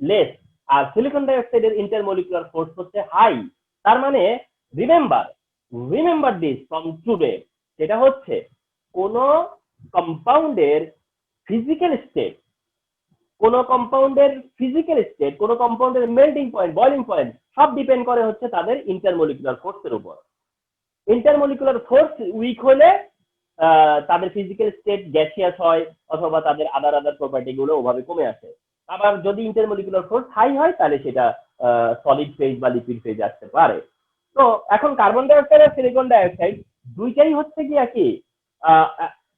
লেস, আর সিলিকন ডাইঅক্সাইডের ইন্টারমলিকুলার ফোর্স হচ্ছে হাই। তার মানে রিমেম্বার দিস ফ্রম টুডে, সেটা হচ্ছে কোন কম্পাউন্ডের ফিজিক্যাল স্টেট, কোন কম্পাউন্ডের মেল্টিং পয়েন্ট, বয়লিং পয়েন্ট সব ডিপেন্ড করে হচ্ছে তাদের ইন্টারমলিকুলার ফোর্সের উপর। ইন্টারমলিকুলার ফোর্স উইক হলে তাদের ফিজিক্যাল স্টেট গ্যাসিয়াস হয় অথবা তাদের আদার প্রপার্টি গুলো ওভাবে কমে আসে। আবার যদি ইন্টারমলিকুলার ফোর্স হাই হয় তাহলে সেটা সলিড ফেজ বা লিকুইড ফেজ আসতে পারে। তো এখন কার্বন ডাইঅক্সাইড আর সিলিকন ডাইঅক্সাইড দুইটাই হচ্ছে কি একই,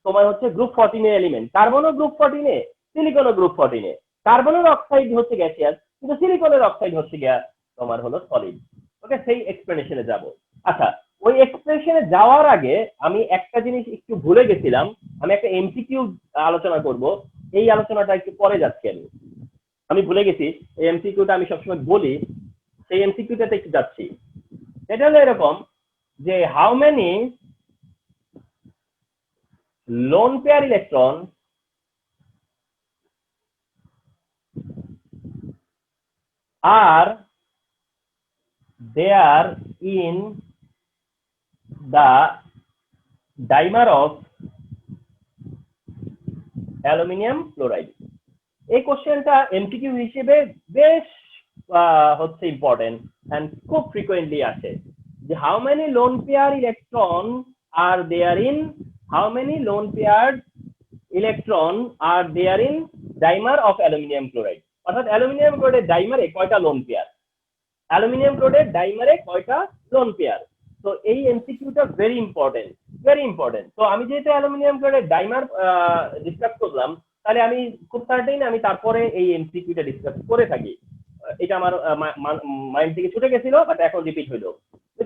তোমার হচ্ছে গ্রুপ 14 এর এলিমেন্ট, কার্বনও গ্রুপ 14 এ, সিলিকনও গ্রুপ 14 এ। কার্বনের অক্সাইড হচ্ছে গ্যাসিয়াস কিন্তু সিলিকনের অক্সাইড হচ্ছে গিয়া তোমার হলো সলিড। ওকে, সেই এক্সপ্লেনেশনে যাব। আচ্ছা, ওই এক্সপ্রেশনে যাওয়ার আগে আমি একটা জিনিস একটু ভুলে গেছিলাম, আমি একটা এমসিকিউ আলোচনা করব, এই আলোচনাটা একটু পরে যাচ্ছি। আমি ভুলে গেছি, এই এমসিকিউটা আমি সবসময় বলি, সেই এমসিকিউটাতে একটু যাচ্ছি। এটা হলো এরকম যে how many lone pair electron are there in the dimer of aluminium chloride. এই কোশ্চেনটা এমসিকিউ হিসেবে বেশ হচ্ছে ইম্পর্টেন্ট এন্ড খুব ফ্রিকোয়েন্টলি আসে, যে how many lone pair electron are there in, how many lone pair electron are there in dimer of aluminium chloride, অর্থাৎ aluminium ক্লোরাইডের ডাইমারে কয়টা লোন পেয়ার, অ্যালুমিনিয়াম ক্লোরাইডের ডাইমারে কয়টা লোন পেয়ার। তো এই এমসিকিউটা ভেরি ইম্পর্টেন্ট। তো আমি যেহেতু অ্যালুমিনিয়াম ক্লোরাইডের ডাইমার ডিসকাস করলাম, তাহলে আমি খুব সার্টেন আমি তারপরে এই এমসিকিউটা ডিসকাস করে থাকি। এটা আমার মাইন্ড থেকে ছুটে গেছিল, বাট এখন রিপিট হইলো।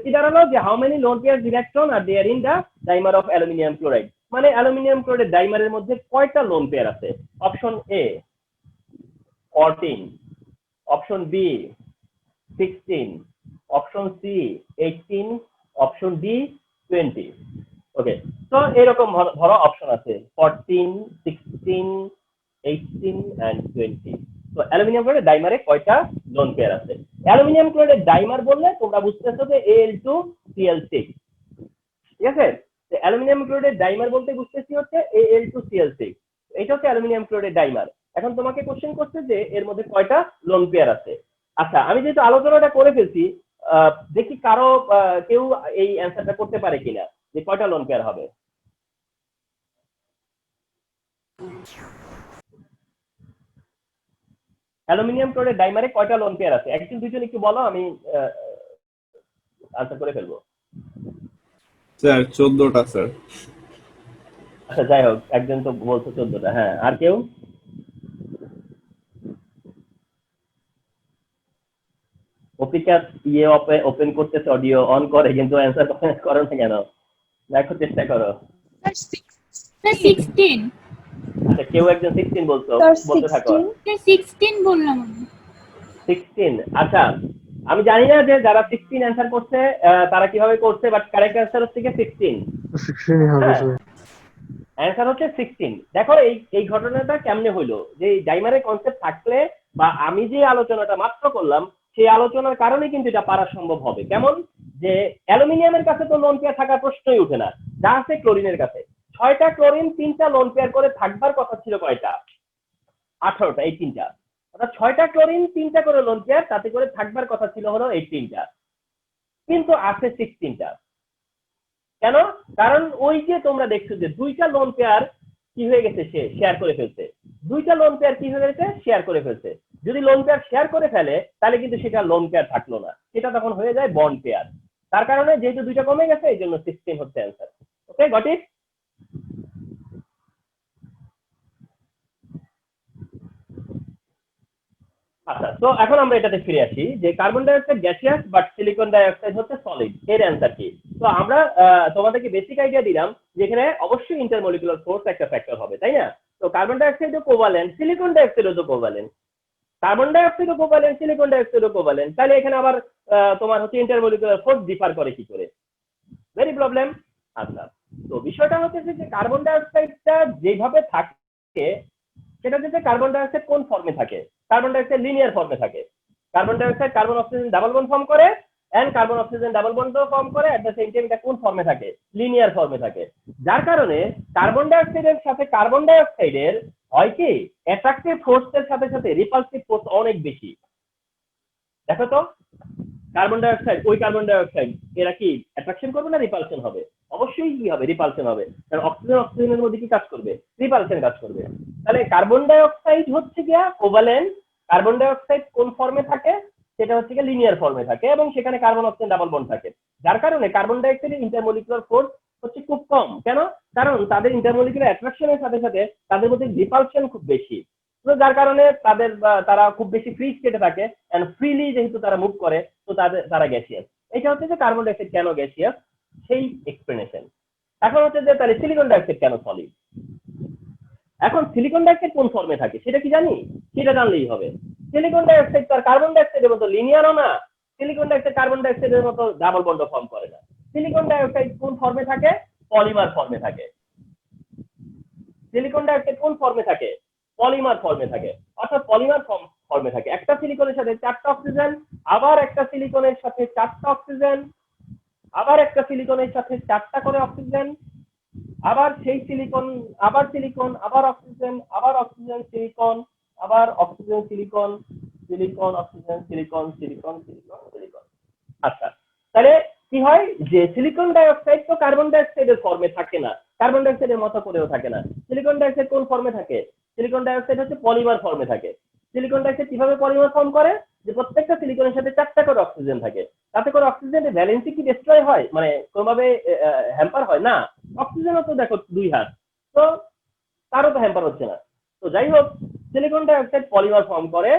কি দাঁড়ালো যে how many lone pair electron are there in the dimer of aluminium chloride, মানে অ্যালুমিনিয়াম ক্লোরাইড ডাইমারের মধ্যে কয়টা লোন পেয়ার আছে। Option A 14, option B 16, option C 18, option D 20। Okay, তো এরকম ধরো অপশন আছে 14, 16, 18 এন্ড 20। তো অ্যালুমিনিয়াম ক্লোরাইড ডাইমারে কয়টা লোন পেয়ার আছে। অ্যালুমিনিয়াম ক্লোরাইড ডাইমার বললে তোমরা বুঝতেছো যে Al2Cl6, ঠিক আছে। অ্যালুমিনিয়াম ক্লোরাইড ডাইমার বলতে বুঝতেছি হচ্ছে Al2Cl6, এটা হচ্ছে অ্যালুমিনিয়াম ক্লোরাইড ডাইমার। এখন তোমাকে কোশ্চেন করছে যে এর মধ্যে কয়টা লোন পেয়ার আছে। আচ্ছা, আমি যেহেতু আলোচনাটা করে ফেলছি, দেখি কারো কেউ এই অ্যান্সারটা করতে পারে কিনা যে কয়টা লোন পেয়ার হবে। অ্যালুমিনিয়াম ক্লোরাইড ডাইমারে কয়টা লোন পেয়ার আছে, একজন দুইজন একটু বলো, আমি আনসার করে ফেলবো। স্যার 14টা স্যার। আচ্ছা, যাই হোক, একজন তো বলছো 14টা। হ্যাঁ, আর কেউ? অপিকা ইয়ে ওপেন করতেছে, অডিও অন করে, কিন্তু অ্যান্সার করো না কেন? দেখো, চেষ্টা করো। 16। আচ্ছা, কেউ একজন 16 বলছো, স্যার বলতে থাকো। 16 বললাম আমি। 16, আচ্ছা আমি জানি না যে যারা 16 অ্যান্সার করছে তারা কিভাবে করছে, বাট কারেক্ট অ্যান্সার হচ্ছে কি 16। 16 হবে স্যার। অ্যান্সার হচ্ছে 16। দেখো এই ঘটনাটা কেমনে হইলো, যে ডাইমারের কনসেপ্ট থাকলে বা আমি যে আলোচনাটা মাত্র করলাম সেই আলোচনার কারণে কিন্তু এটা পারা সম্ভব হবে। কেমন, যে অ্যালুমিনিয়ামের কাছে তো লোন পেয়ার থাকার প্রশ্নই উঠে না, যা আছে ক্লোরিনের কাছে। 6টা ক্লোরিন 3টা লোন পেয়ার করে থাকবার কথা ছিল কয়টা? 18টা, 18টা। অর্থাৎ 6টা ক্লোরিন 3টা করে লোন পেয়ার, তাতে করে থাকবার কথা ছিল হলো 18টা, কিন্তু আছে 16টা। কেন? কারণ ওই যে তোমরা দেখছো যে 2টা লোন পেয়ার কি হয়ে গেছে, সে শেয়ার করে ফেলছে। 2টা লোন পেয়ার কি হয়ে গেছে, শেয়ার করে ফেলছে। যদি লোন পেয়ার শেয়ার করে ফেলে তাহলে কিন্তু সেটা লোন পেয়ার থাকলো না, সেটা তখন হয়ে যায় বন্ড পেয়ার। তার কারণে যেহেতু 2টা কমে গেছে এই জন্য 16 হচ্ছে অ্যান্সার। Okay, got it? আচ্ছা, তো এখন আমরা এটাতে ফিরে আসি যে carbon dioxide gaseous but silicon dioxide হচ্ছে সলিড, এর অ্যান্সার কি? তো আমরা তোমাদেরকে বেসিক আইডিয়া দিলাম, যেখানে অবশ্যই ইন্টারমলিকুলার ফোর্স একটা ফ্যাক্টর হবে, তাই না? তো carbon die অক্সাইডও covalent, silicon die অক্সাইডও তো covalent, carbon die অক্সাইডও covalent, silicon die অক্সাইডও covalent, তাহলে এখানে আবার তোমার হচ্ছে ইন্টারমলিকুলার ফোর্স ডিফার করে কি করে? Very problem. আচ্ছা, তো বিষয়টা হচ্ছে যে কার্বন ডাই অক্সাইডটা যেভাবে থাকে সেটা হচ্ছে কার্বন ডাই অক্সাইড কোন ফর্মে থাকে? কার্বন ডাই অক্সাইড লিনিয়ার ফর্মে থাকে। Carbon dioxide carbon oxygen double bond form করে and carbon oxygen double bond form করে, এট দ্য সেম টাইম এটা কোন ফর্মে থাকে? লিনিয়ার ফর্মে থাকে। যার কারণে কার্বন ডাই অক্সাইডের সাথে কার্বন ডাই অক্সাইডের হয় কি, অ্যাট্রাকটিভ ফোর্সের সাথে সাথে রিপালসিভ ফোর্স অনেক বেশি। দেখো তো, কার্বন ডাই অক্সাইড, ওই কার্বন ডাই অক্সাইড এরা কি অ্যাট্রাকশন করবে না রিপালশন হবে? অবশ্যই কি হবে, রিপালশন হবে। কারণ অক্সিজেন অক্সিজেনের মধ্যে কি কাজ করবে? রিপালশন কাজ করবে। তাহলে কার্বন ডাই অক্সাইড হচ্ছে গিয়া কোভালেন্ট। কার্বন ডাই অক্সাইড কোন ফর্মে থাকে? সেটা হচ্ছে গিয়ে লিনিয়ার ফর্মে থাকে এবং সেখানে কার্বন অক্সিজেন ডাবল বন্ড থাকে। যার কারণে কার্বন ডাই অক্সাইডের ইন্টারমলিকুলার ফোর্স হচ্ছে খুব কম। কেন? কারণ তাদের ইন্টারমলিকুলার অ্যাট্রাকশনের সাথে সাথে তাদের মধ্যে রিপালশন খুব বেশি। তো যার কারণে তারা খুব বেশি ফ্রি স্টেটে থাকে এন্ড ফ্রিলি যেহেতু তারা মুভ করে, তো তারা গ্যাসিয়াস। এটা হচ্ছে যে কার্বন ডাই অক্সাইড কেন গ্যাসিয়াস, সেই এক্সপ্লেনেশন। এখন হচ্ছে যে তাহলে সিলিকন ডাই অক্সাইড কেন সলিড? এখন সিলিকন ডাই অক্সাইড কোন ফর্মে থাকে সেটা কি জানি? সেটা জানলেই হবে। সিলিকন ডাই অক্সাইড তার কার্বন ডাই অক্সাইডের মতো লিনিয়ারও না, silicon dioxide carbon die অক্সাইডের মতো ডাবল বন্ড ফর্ম করে না। সিলিকন ডাই অক্সাইড কোন ফর্মে থাকে? পলিমার ফর্মে থাকে। সিলিকন ডাই অক্সাইড কোন ফর্মে থাকে? পলিমার ফর্মে থাকে। অর্থাৎ পলিমার ফর্মে থাকে। একটা সিলিকনের সাথে 4টা অক্সিজেন, আবার একটা সিলিকনের সাথে 4টা অক্সিজেন, আবার একটা সিলিকনের সাথে 4টা করে অক্সিজেন, আবার সেই সিলিকন, আবার সিলিকন, আবার অক্সিজেন, আবার অক্সিজেন সিলিকন, আবার oxygen silicon, silicon oxygen silicon, silicon silicon silicon. আচ্ছা, তাহলে কি হয় যে সিলিকন ডাই অক্সাইড তো কার্বন ডাই অক্সাইডের ফর্মে থাকে না, কার্বন ডাই অক্সাইডের মতো করেও থাকে না। সিলিকন ডাই অক্সাইড কোন ফর্মে থাকে? সিলিকন ডাই অক্সাইড হচ্ছে পলিমার ফর্মে থাকে। সিলিকন ডাই অক্সাইড কিভাবে পলিমার ফর্ম করে? যে প্রত্যেকটা সিলিকনের সাথে 4টা করে অক্সিজেন থাকে। তাতে করে অক্সিজেনের ভ্যালেন্সি কি ডিস্ট্রয় হয়, মানে কোনোভাবে হ্যাম্পার হয় না? অক্সিজেনও তো দেখো 2 হাত, তো তারও তো হ্যাম্পার হচ্ছে না। তো যাই হোক, silicon die oxide polymer form করে।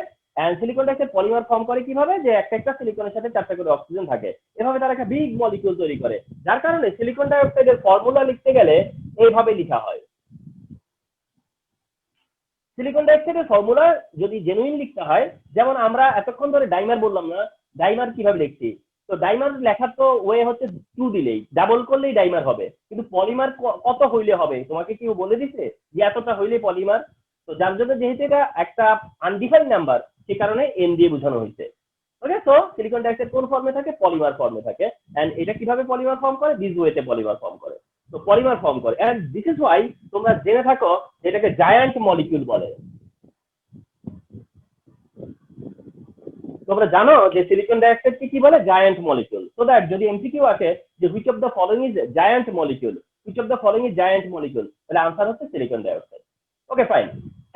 Silicon die oxide polymer form করে কিভাবে? যে একটা সিলিকনের সাথে 4টা করে অক্সিজেন থাকে, এভাবে তারা একটা বিগ মলিকিউল তৈরি করে। যার কারণে সিলিকন ডাই অক্সাইডের ফর্মুলা লিখতে গেলে এইভাবে লেখা হয়। সিলিকন ডাই অক্সাইডের ফর্মুলা যদি জেনুইন লিখতে হয়, যেমন আমরা এতক্ষণ ধরে ডাইমার বললাম না, ডাইমার কিভাবে লিখছি? তো ডাইমার লেখার তো ওয়ে হচ্ছে 2 দিলেই, ডাবল করলেই ডাইমার হবে। কিন্তু পলিমার কত হইলে হবে তোমাকে কেউ বলে দিছে যে এতটা হইলে পলিমার? তো যার জন্য যেহেতু এটা একটা আনডিফাইন্ড নাম্বার, সে কারণে এন দিয়ে বোঝানো হয়েছে। ওকে, তো সিলিকন ডাই অক্সাইড কোন ফর্মে থাকে? পলিমার ফর্মে থাকে। এন্ড এটা কিভাবে পলিমার ফর্ম করে? দিস ওয়েতে পলিমার ফর্ম করে। তো পলিমার ফর্ম করে, এন্ড দিস ইজ ওয়াই তোমরা জেনে থাকো যেটাকে জায়ান্ট মলিকিউল বলে। তোমরা জানো যে সিলিকন ডাই অক্সাইডকে কি বলে? Giant molecule. সো দ্যাট যদি এমসিকিউ আসে যে which of the following is giant molecule, which of the following is giant molecule, তাহলে আনসার হচ্ছে সিলিকন ডাই অক্সাইড। ওকে, ফাইন।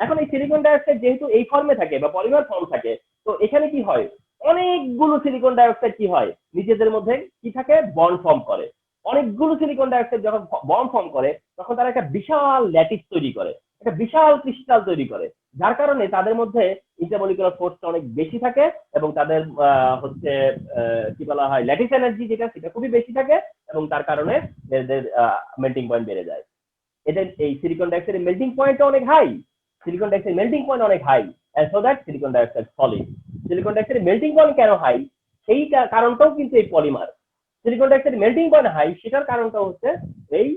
এখন এই সিলিকন ডাই অক্সাইড যেহেতু এই ফর্মে থাকে বা পলিমার ফর্ম থাকে, তো এখানে কি হয়? অনেকগুলো সিলিকন ডাই অক্সাইড কি হয়? নিজেদের মধ্যে কি থাকে? বন্ড ফর্ম করে। অনেকগুলো সিলিকন ডাই অক্সাইড যখন বন্ড ফর্ম করে, তখন তারা একটা বিশাল ল্যাটিস তৈরি করে, একটা বিশাল ক্রিস্টাল তৈরি করে। যার কারণে তাদের মধ্যে ইন্টারমলিকুলার ফোর্সটা অনেক বেশি থাকে এবং তাদের হচ্ছে কি বলা হয়, ল্যাটিস এনার্জি যেটা, সেটা খুবই বেশি থাকে এবং তার কারণে এদের মেল্টিং পয়েন্ট বেড়ে যায়। এদের এই সিলিকন ডাইঅক্সাইডের মেল্টিং পয়েন্টটা অনেক high, silicon dioxide melting point অনেক high, and so that silicon dioxide solid. Silicon ডাইঅক্সাইডের মেল্টিং পয়েন্ট কেন হাই, এই কারণটাও কিন্তু এই polymer. Silicon dioxide melting point high, সেটার কারণটা হচ্ছে এই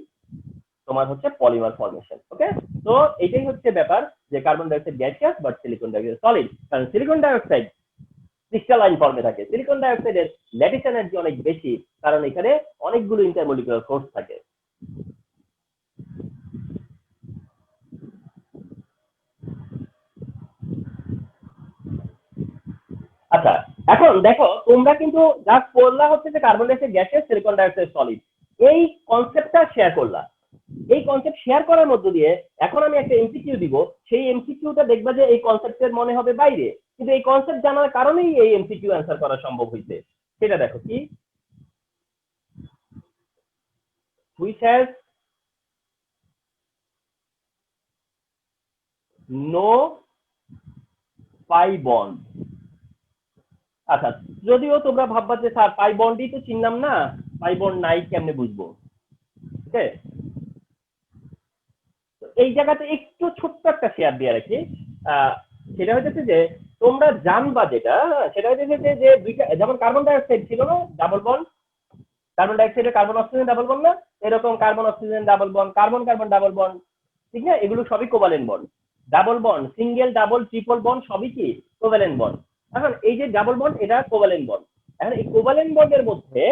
তোমার হচ্ছে পলিমার ফর্মেশন। ওকে, তো এটাই হচ্ছে ব্যাপার যে carbon dioxide gaseous but silicon dioxide solid. কারণ সিলিকন ডাইঅক্সাইড ক্রিস্টালাইন ফর্মে থাকে, সিলিকন ডাইঅক্সাইডের ল্যাটিস এনার্জি অনেক বেশি, কারণ এখানে অনেকগুলো ইন্টারমলিকুলার ফোর্স থাকে। আচ্ছা, এখন দেখো তোমরা কিন্তু যা করলা হচ্ছে যে carbon dioxide gaseous, silicon dioxide solid, এই কনসেপ্টটা শেয়ার করলা। এই কনসেপ্ট শেয়ার করার মধ্য দিয়ে এখন আমি একটা এমসিকিউ দিব, সেই এমসিকিউটা দেখবা যে এই কনসেপ্টের মনে হবে বাইরে, কিন্তু এই কনসেপ্ট জানার কারণেই এই এমসিকিউ অ্যান্সার করা সম্ভব হইছে। সেটা দেখো কি, which has no pi bond। আচ্ছা, যদিও তোমরা ভাববা যে স্যার পাই বন্ডই তো চিনলাম না, পাই বন্ড নাই কেমনে বুঝবো? ওকে, এই জায়গাতে একটু ছোট্ট একটা শেয়ার দিয়ে রাখি। সেটা হচ্ছে যে তোমরা জানবা যেটা, সেটা হচ্ছে যে দুইটা, যেমন কার্বন ডাইঅক্সাইড ছিল না ডাবল বন্ড, কার্বন ডাইঅক্সাইডে কার্বন অক্সিজেন ডাবল বন্ড না, এরকম carbon oxygen double bond, carbon carbon double bond, ঠিক না? এগুলো সবই covalent bond. Double bond, single, double, triple bond সবই কি কোভালেন্ট বন্ড। এখন এই যে ডাবল বন্ড, এটা কোভালেন্ট বন্ড। এখন এই কোভালেন্ট বন্ডের মধ্যে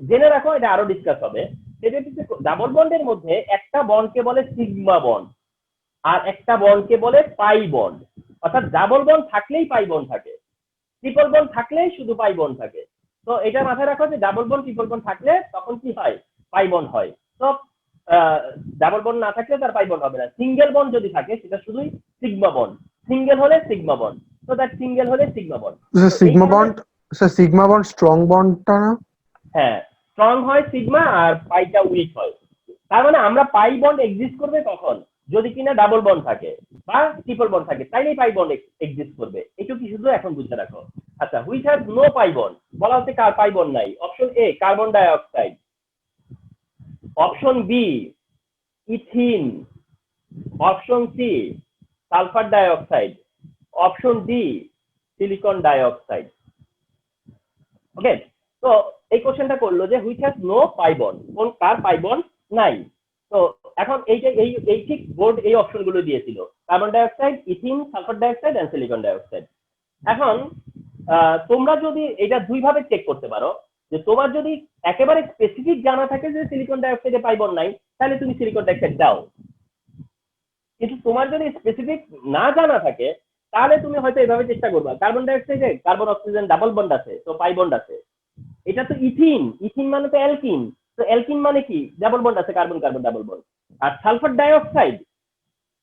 জেনে রাখো, এটা আরো ডিসকাস হবে, সেটা হচ্ছে ডাবল বন্ডের মধ্যে একটা বন্ডকে বলে সিগমা বন্ড আর একটা বন্ডকে বলে পাই বন্ড। অর্থাৎ ডাবল বন্ড থাকলেই পাই বন্ড থাকে, ট্রিপল বন্ড থাকলেই শুধু পাই বন্ড থাকে। তো এটা মাথায় রাখো যে ডাবল বন্ড ট্রিপল বন্ড থাকলে তখন কি হয়, পাই বন্ড হয়। তো ডাবল বন্ড না থাকলে তার পাই বন্ড হবে না। সিঙ্গেল বন্ড যদি থাকে সেটা শুধুই সিগমা বন্ড, সিঙ্গেল হলে সিগমা বন্ড, তো দ্যাট সিঙ্গেল হলে sigma bond. Sigma bond, sir sigma bond strong বন্ডটা না? হ্যাঁ, স্ট্রং হয় সিগমা আর পাইটা উইক হয়। তার মানে আমরা পাই বন্ড এক্সিস্ট করবে কখন, যদি কিনা ডাবল বন্ড থাকে বা ট্রিপল বন্ড থাকে, তাইলেই পাই বন্ড এক্সিস্ট করবে। এটুকু শুধু এখন বুঝতে রাখো। আচ্ছা, which has no pi bond, বলা হচ্ছে কার পাই বন্ড নাই। Option A carbon dioxide, option B ethene, option C sulphur dioxide, option D silicon dioxide. Okay, তো এই কোশ্চেনটা করলো যে which has no pi bond, কোন কার পাই বন্ড নাই। তো এখন এই যে এই ঠিক বোর্ড এই অপশন গুলো দিয়েছিল, carbon dioxide, ethene, sulphur dioxide and silicon dioxide. এখন তোমরা যদি এটা দুই ভাবে চেক করতে পারো, যে তোমার যদি একেবারে স্পেসিফিক জানা থাকে যে সিলিকন ডাইঅক্সাইডে পাই বন্ড নাই, তাহলে তুমি সিলিকন ডাইঅক্সাইড দাও। কিন্তু তোমার যদি স্পেসিফিক না জানা থাকে, তাহলে তুমি হয়তো এভাবে চেষ্টা করবা, কার্বন ডাইঅক্সাইডে কার্বন অক্সিজেন ডাবল বন্ড আছে, তো পাই বন্ড আছে। এটা তো ইথিন, ইথিন মানে তো অ্যালকিন, তো অ্যালকিন মানে কি ডাবল বন্ড আছে, কার্বন কার্বন ডাবল বন্ড। আর সালফার ডাইঅক্সাইড,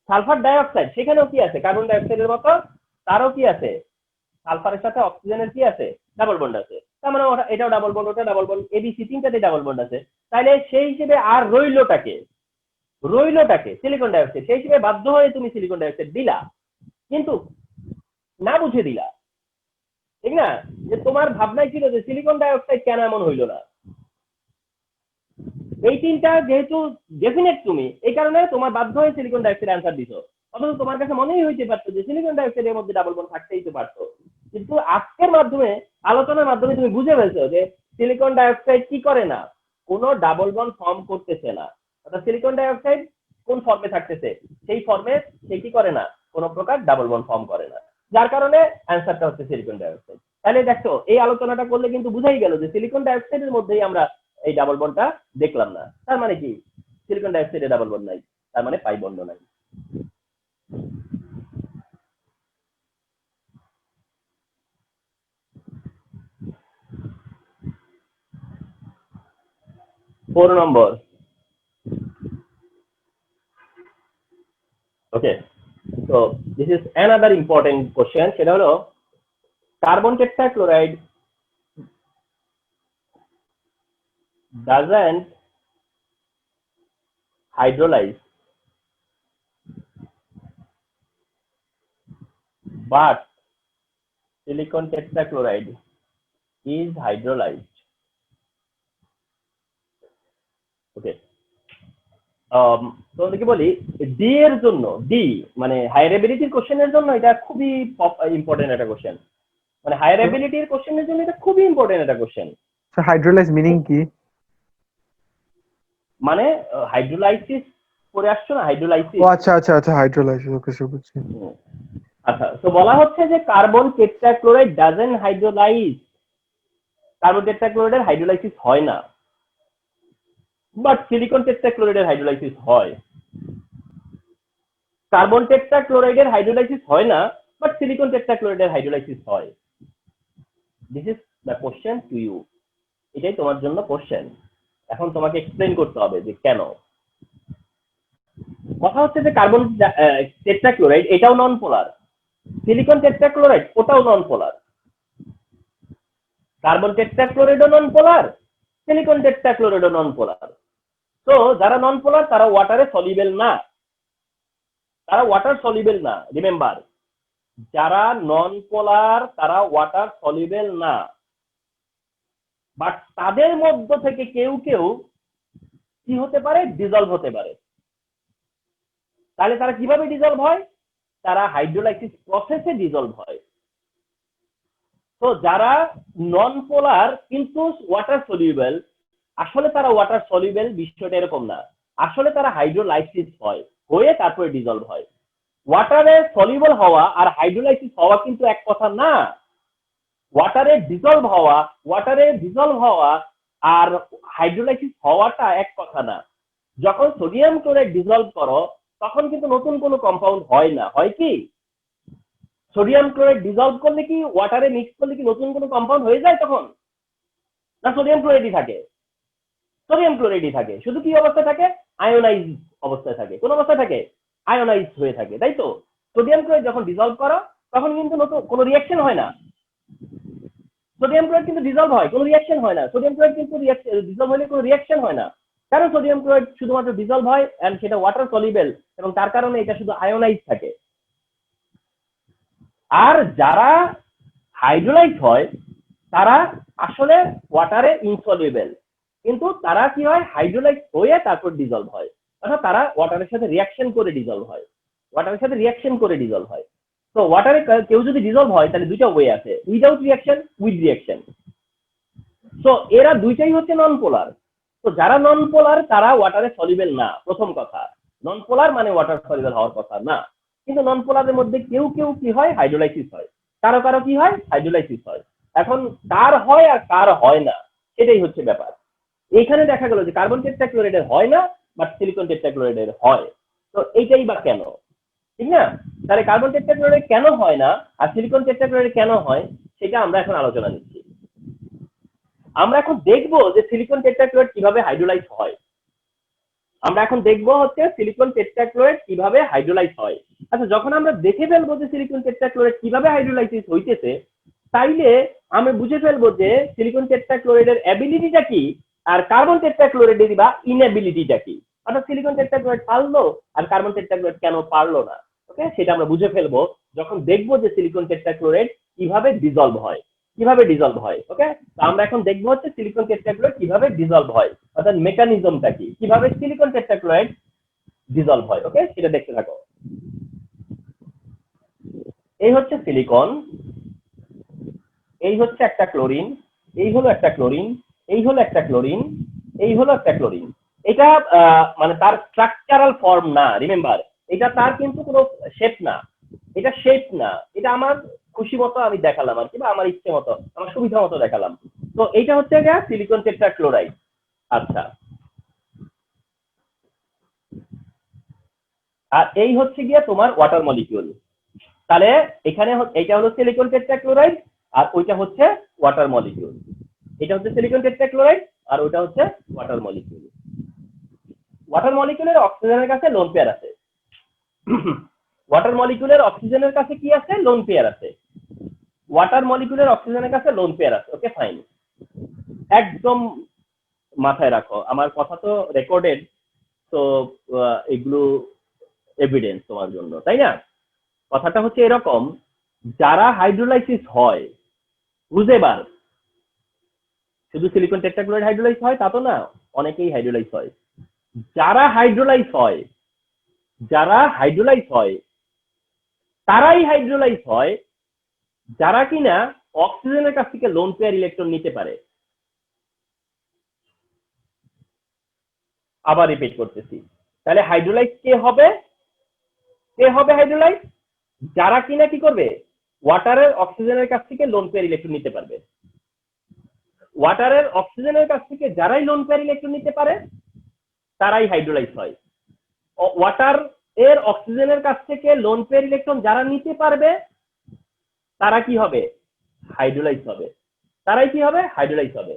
সালফার ডাইঅক্সাইড সেখানেও কি আছে, কার্বন ডাইঅক্সাইডের মতো তারও কি আছে, সালফারের সাথে অক্সিজেনের কি আছে, ডাবল বন্ড আছে। তার মানে এটাও ডাবল বন্ড, ওটা ডাবল বন্ড, এবিসি তিনটাতে ডাবল বন্ড আছে। তাহলে সেই হিসেবে আর রইলোটাকে সিলিকন ডাইঅক্সাইড, সেই হিসেবে বাধ্য হয়ে তুমি সিলিকন ডাইঅক্সাইড দিলা, কিন্তু না বুঝে দিলা, ঠিক না? যে তোমার ভাবনাই ছিল যে সিলিকন ডাইঅক্সাইড কেন এমন হইলো না, এই তিনটা যেহেতু ডেফিনেট তুমি, এই কারণে তোমার বাধ্য হয়ে সিলিকন ডাইঅক্সাইড অ্যান্সার দিছো। অথচ তোমার কাছে মনেই হইতে পারতো যে সিলিকন ডাইঅক্সাইডের মধ্যে ডাবল বন্ড থাকতেই তো পারতো। কিন্তু আজকের মাধ্যমে, আলোচনার মাধ্যমে তুমি বুঝে ফেলছো যে সিলিকন ডাইঅক্সাইড কি করে না, কোনো ডাবল বন্ড ফর্ম করতেছে না। অর্থাৎ সিলিকন ডাইঅক্সাইড কোন ফর্মে থাকতেছে, সেই ফর্মে সে কি করে না, কোনো প্রকার ডাবল বন্ড ফর্ম করে না, যার কারণে অ্যান্সারটা হচ্ছে সিলিকন ডাইঅক্সাইড। তাহলে দেখো এই আলোচনাটা করলে কিন্তু বুঝাই গেল যে সিলিকন ডাইঅক্সাইডের মধ্যেই আমরা এই ডাবল বন্ডটা দেখলাম না। তার মানে কি সিলিকন ডাইঅক্সাইডে ডাবল বন্ড নাই, তার মানে পাই বন্ড নাই। Four number. Okay, so this is another important question, সেটা হলো carbon tetrachloride doesn't hydrolyze but silicon tetrachloride is hydrolyzed. Okay, তোমাদেরকে বলি ডি এর জন্য, ডি মানে হায়ার এবিলিটির কোশ্চেনের জন্য এটা খুবই ইম্পর্টেন্ট একটা কোশ্চেন, মানে হায়ার এবিলিটির কোশ্চেনের জন্য এটা খুবই ইম্পর্টেন্ট একটা কোশ্চেন। স্যার হাইড্রোলাইজ মিনিং কি? মানে হাইড্রোলাইসিস পড়ে আসছো না, হাইড্রোলাইসিস। ও আচ্ছা আচ্ছা আচ্ছা, হাইড্রোলাইসিস, ওকে স্যার বুঝছি। আচ্ছা, তো বলা হচ্ছে যে carbon tetrachloride doesn't hydrolyse, carbon টেট্রাক্লোরাইডের হাইড্রোলাইসিস হয় না, বাট সিলিকন টেট্রাক্লোরাইডের হাইড্রোলাইসিস হয়। কার্বন টেট্রাক্লোরাইডের হাইড্রোলাইসিস হয় না, বাট সিলিকন টেট্রাক্লোরাইডের হাইড্রোলাইসিস হয়। This is the question to you, এটাই তোমার জন্য কোশ্চেন। এখন তোমাকে এক্সপ্লেন করতে হবে যে কেন। কথা হচ্ছে যে কার্বন টেট্রাক্লোরাইড এটাও নন পোলার, সিলিকন টেট্রাক্লোরাইড ওটাও নন পোলার। কার্বন টেট্রাক্লোরাইডও নন পোলার, সিলিকন টেট্রাক্লোরাইডও নন পোলার। তো যারা নন পোলার তারা ওয়াটারে সলিবেল না, তারা ওয়াটার সলিবেল না। রিমেম্বার, যারা নন পোলার তারা ওয়াটার সলিবেল না, বাট তাদের মধ্য থেকে কেউ কেউ কি হতে পারে, ডিজলভ হতে পারে। তাহলে তারা কিভাবে ডিজলভ হয়? তারা হাইড্রোলাইসিস প্রসেসে ডিজলভ হয়। তো যারা নন পোলার কিন্তু ওয়াটার সলিউবল, আসলে তারা ওয়াটার সলিউবল বিষয়টা এরকম না, আসলে তারা হাইড্রোলাইসিস হয়, হয়ে তারপরে ডিজলভ হয়। ওয়াটারে সলিউবল হওয়া আর হাইড্রোলাইসিস হওয়া কিন্তু এক কথা না। ওয়াটারে ডিজলভ হওয়া আর হাইড্রোলাইসিস হওয়াটা এক কথা না। যখন সোডিয়াম ক্লোরাইড ডিজলভ করো তখন কিন্তু নতুন কোনো কম্পাউন্ড হয় না, হয় কি? সোডিয়াম ক্লোরাইড ডিজলভ করলে কি ওয়াটারে মিক্স করলে কি নতুন কোনো কম্পাউন্ড হয়ে যায় তখন? না, সোডিয়াম ক্লোরাইডই থাকে, সোডিয়াম ক্লোরাইডই থাকে। শুধু কি অবস্থায় থাকে? আয়োনাইজ অবস্থায় থাকে। কোন অবস্থায় থাকে? আয়োনাইজ হয়ে থাকে, তাই তো? সোডিয়াম ক্লোরাইড যখন ডিজলভ করো তখন কিন্তু নতুন কোনো রিঅ্যাকশন হয় না। সোডিয়াম ক্লোরাইড কিন্তু ডিজলভ হয়, কোনো রিঅ্যাকশন হয় না। সোডিয়াম ক্লোরাইড কিন্তু ডিজলভ হলে কোনো রিঅ্যাকশন হয় না, কারণ সোডিয়াম ক্লোরাইড শুধুমাত্র ডিজলভ হয় এন্ড সেটা ওয়াটার সলিউবল, এবং তার কারণে এটা শুধু আয়োনাইজ থাকে। আর যারা হাইড্রোলাইজ হয় তারা আসলে ওয়াটারে ইনসলিউবল, কিন্তু তারা কি হয়, হাইড্রোলাইজ হয়ে তারপর ডিজলভ হয়, অর্থাৎ তারা ওয়াটারের সাথে রিঅ্যাকশন করে ডিজলভ হয়, ওয়াটারের সাথে রিঅ্যাকশন করে ডিজলভ হয়। তো ওয়াটারে কেউ যদি ডিজলভ হয় তাহলে দুইটা ওয়ে আছে, উইদাউট রিঅ্যাকশন, উইথ রিঅ্যাকশন। তো এরা দুইটাই হচ্ছে নন পোলার। তো যারা নন পোলার তারা ওয়াটারে সলিউবল না। প্রথম কথা, নন পোলার মানে ওয়াটার সলিউবল হওয়ার কথা না। কিন্তু নন পোলারের মধ্যে কেউ কেউ কি হয়, হাইড্রোলাইসিস হয়, কারো কারো কি হয়, হাইড্রোলাইসিস হয়। এখন কার হয় আর কার হয় না সেটাই হচ্ছে ব্যাপার। এখানে দেখা গেল যে কার্বন টেট্রাক্লোরাইডের হয় না, বাট সিলিকন টেট্রাক্লোরাইডের হয়। তো এইটাই বা কেন, ঠিক না? তাহলে কার্বন টেট্রাক্লোরাইড কেন হয় না আর সিলিকন টেট্রাক্লোরাইড কেন হয় সেটা আমরা এখন আলোচনা নিচ্ছি। আমরা এখন দেখবো যে সিলিকন টেট্রাক্লোরাইড কিভাবে হাইড্রোলাইজ হয়। আমরা এখন দেখবো হচ্ছে সিলিকন টেট্রাক্লোরাইড কিভাবে হাইড্রোলাইজ হয়। আচ্ছা, যখন আমরা দেখে ফেলবো যে সিলিকন টেট্রাক্লোরাইড কিভাবে হাইড্রোলাইসিস হইতেছে, তাইলে আমরা বুঝে ফেলবো যে সিলিকন টেট্রাক্লোরাইডের অ্যাবিলিটিটা কি আর কার্বন টেট্রাক্লোরাইডের বা ইনএবিলিটিটা কি। অর্থাৎ সিলিকন টেট্রাক্লোরাইড পারলো আর কার্বন টেট্রাক্লোরাইড কেন পারলো না, ওকে, সেটা আমরা বুঝে ফেলবো যখন দেখবো যে সিলিকন টেট্রাক্লোরাইড কিভাবে ডিজলভ হয়, কিভাবে ডিজলভ হয়। ওকে, তো আমরা এখন দেখবো হচ্ছে সিলিকন টেট্রাক্লোরাইড কিভাবে ডিজলভ হয়, অর্থাৎ মেকানিজমটা কি, কিভাবে সিলিকন টেট্রাক্লোরাইড ডিজলভ হয়। ওকে, সেটা দেখতে থাকো। এই হচ্ছে সিলিকন, এই হচ্ছে একটা ক্লোরিন, এই হলো একটা ক্লোরিন, এই হলো একটা ক্লোরিন, এই হলো একটা ক্লোরিন। এটা মানে তার স্ট্রাকচারাল ফর্ম না, রিমেম্বার, এটা তার কিন্তু কোনো শেপ না, এটা শেপ না, এটা আমার খুশি মতো আমি দেখালাম আর কি, বা আমার ইচ্ছে মতো, আমার সুবিধা মতো দেখালাম। তো এইটা হচ্ছে সিলিকন টেট্রাক্লোরাইড। আচ্ছা, আর এই হচ্ছে গিয়ে তোমার ওয়াটার মলিকিউল। তাহলে এখানে এটা হলো সিলিকন টেট্রাক্লোরাইড আর ওইটা হচ্ছে ওয়াটার মলিকিউল। এটা হচ্ছে সিলিকন টেট্রাক্লোরাইড আর ওইটা হচ্ছে ওয়াটার মলিকিউল। ওয়াটার মলিকিউলের অক্সিজেনের কাছে লোন পেয়ার আছে। ওয়াটার মলিকিউলের অক্সিজেনের কাছে কি আছে? লোন পেয়ার আছে। ওয়াটার মলিকিউলের অক্সিজেনের কাছে লোন পেয়ার আছে। ওকে, ফাইন, একদম মাথায় রাখো, আমার কথা তো রেকর্ডেড, তো এগুলো এভিডেন্স তোমার জন্য, তাই না? কথাটা হচ্ছে এরকম, যারা হাইড্রোলাইসিস হয়, বুঝেবার শুধু সিলিকন টেট্রাক্লোরাইড হাইড্রোলাইজ হয় তা তো না, অনেকেই হাইড্রোলাইজ হয়। যারা হাইড্রোলাইজ হয় তারাই হাইড্রোলাইজ হয় যারা কিনা অক্সিজেনের কাছ থেকে লোন পেয়ার ইলেকট্রন নিতে পারে। আবার রিপিট করতেছি, তাহলে হাইড্রোলাইজ কে হবে হাইড্রোলাইজ? যারা কিনা কি করবে, ওয়াটারের অক্সিজেনের কাছ থেকে লোন পেয়ার ইলেকট্রন নিতে পারবে। ওয়াটারের অক্সিজেনের কাছ থেকে যারাই লোন পেয়ার ইলেকট্রন নিতে পারে তারাই হাইড্রোলাইজ হয়। ওয়াটার এর অক্সিজেনের কাছ থেকে লোন পেয়ার ইলেকট্রন যারা নিতে পারবে তারা কি হবে, হাইড্রোলাইজ হবে। তারাই কি হবে, হাইড্রোলাইজ হবে।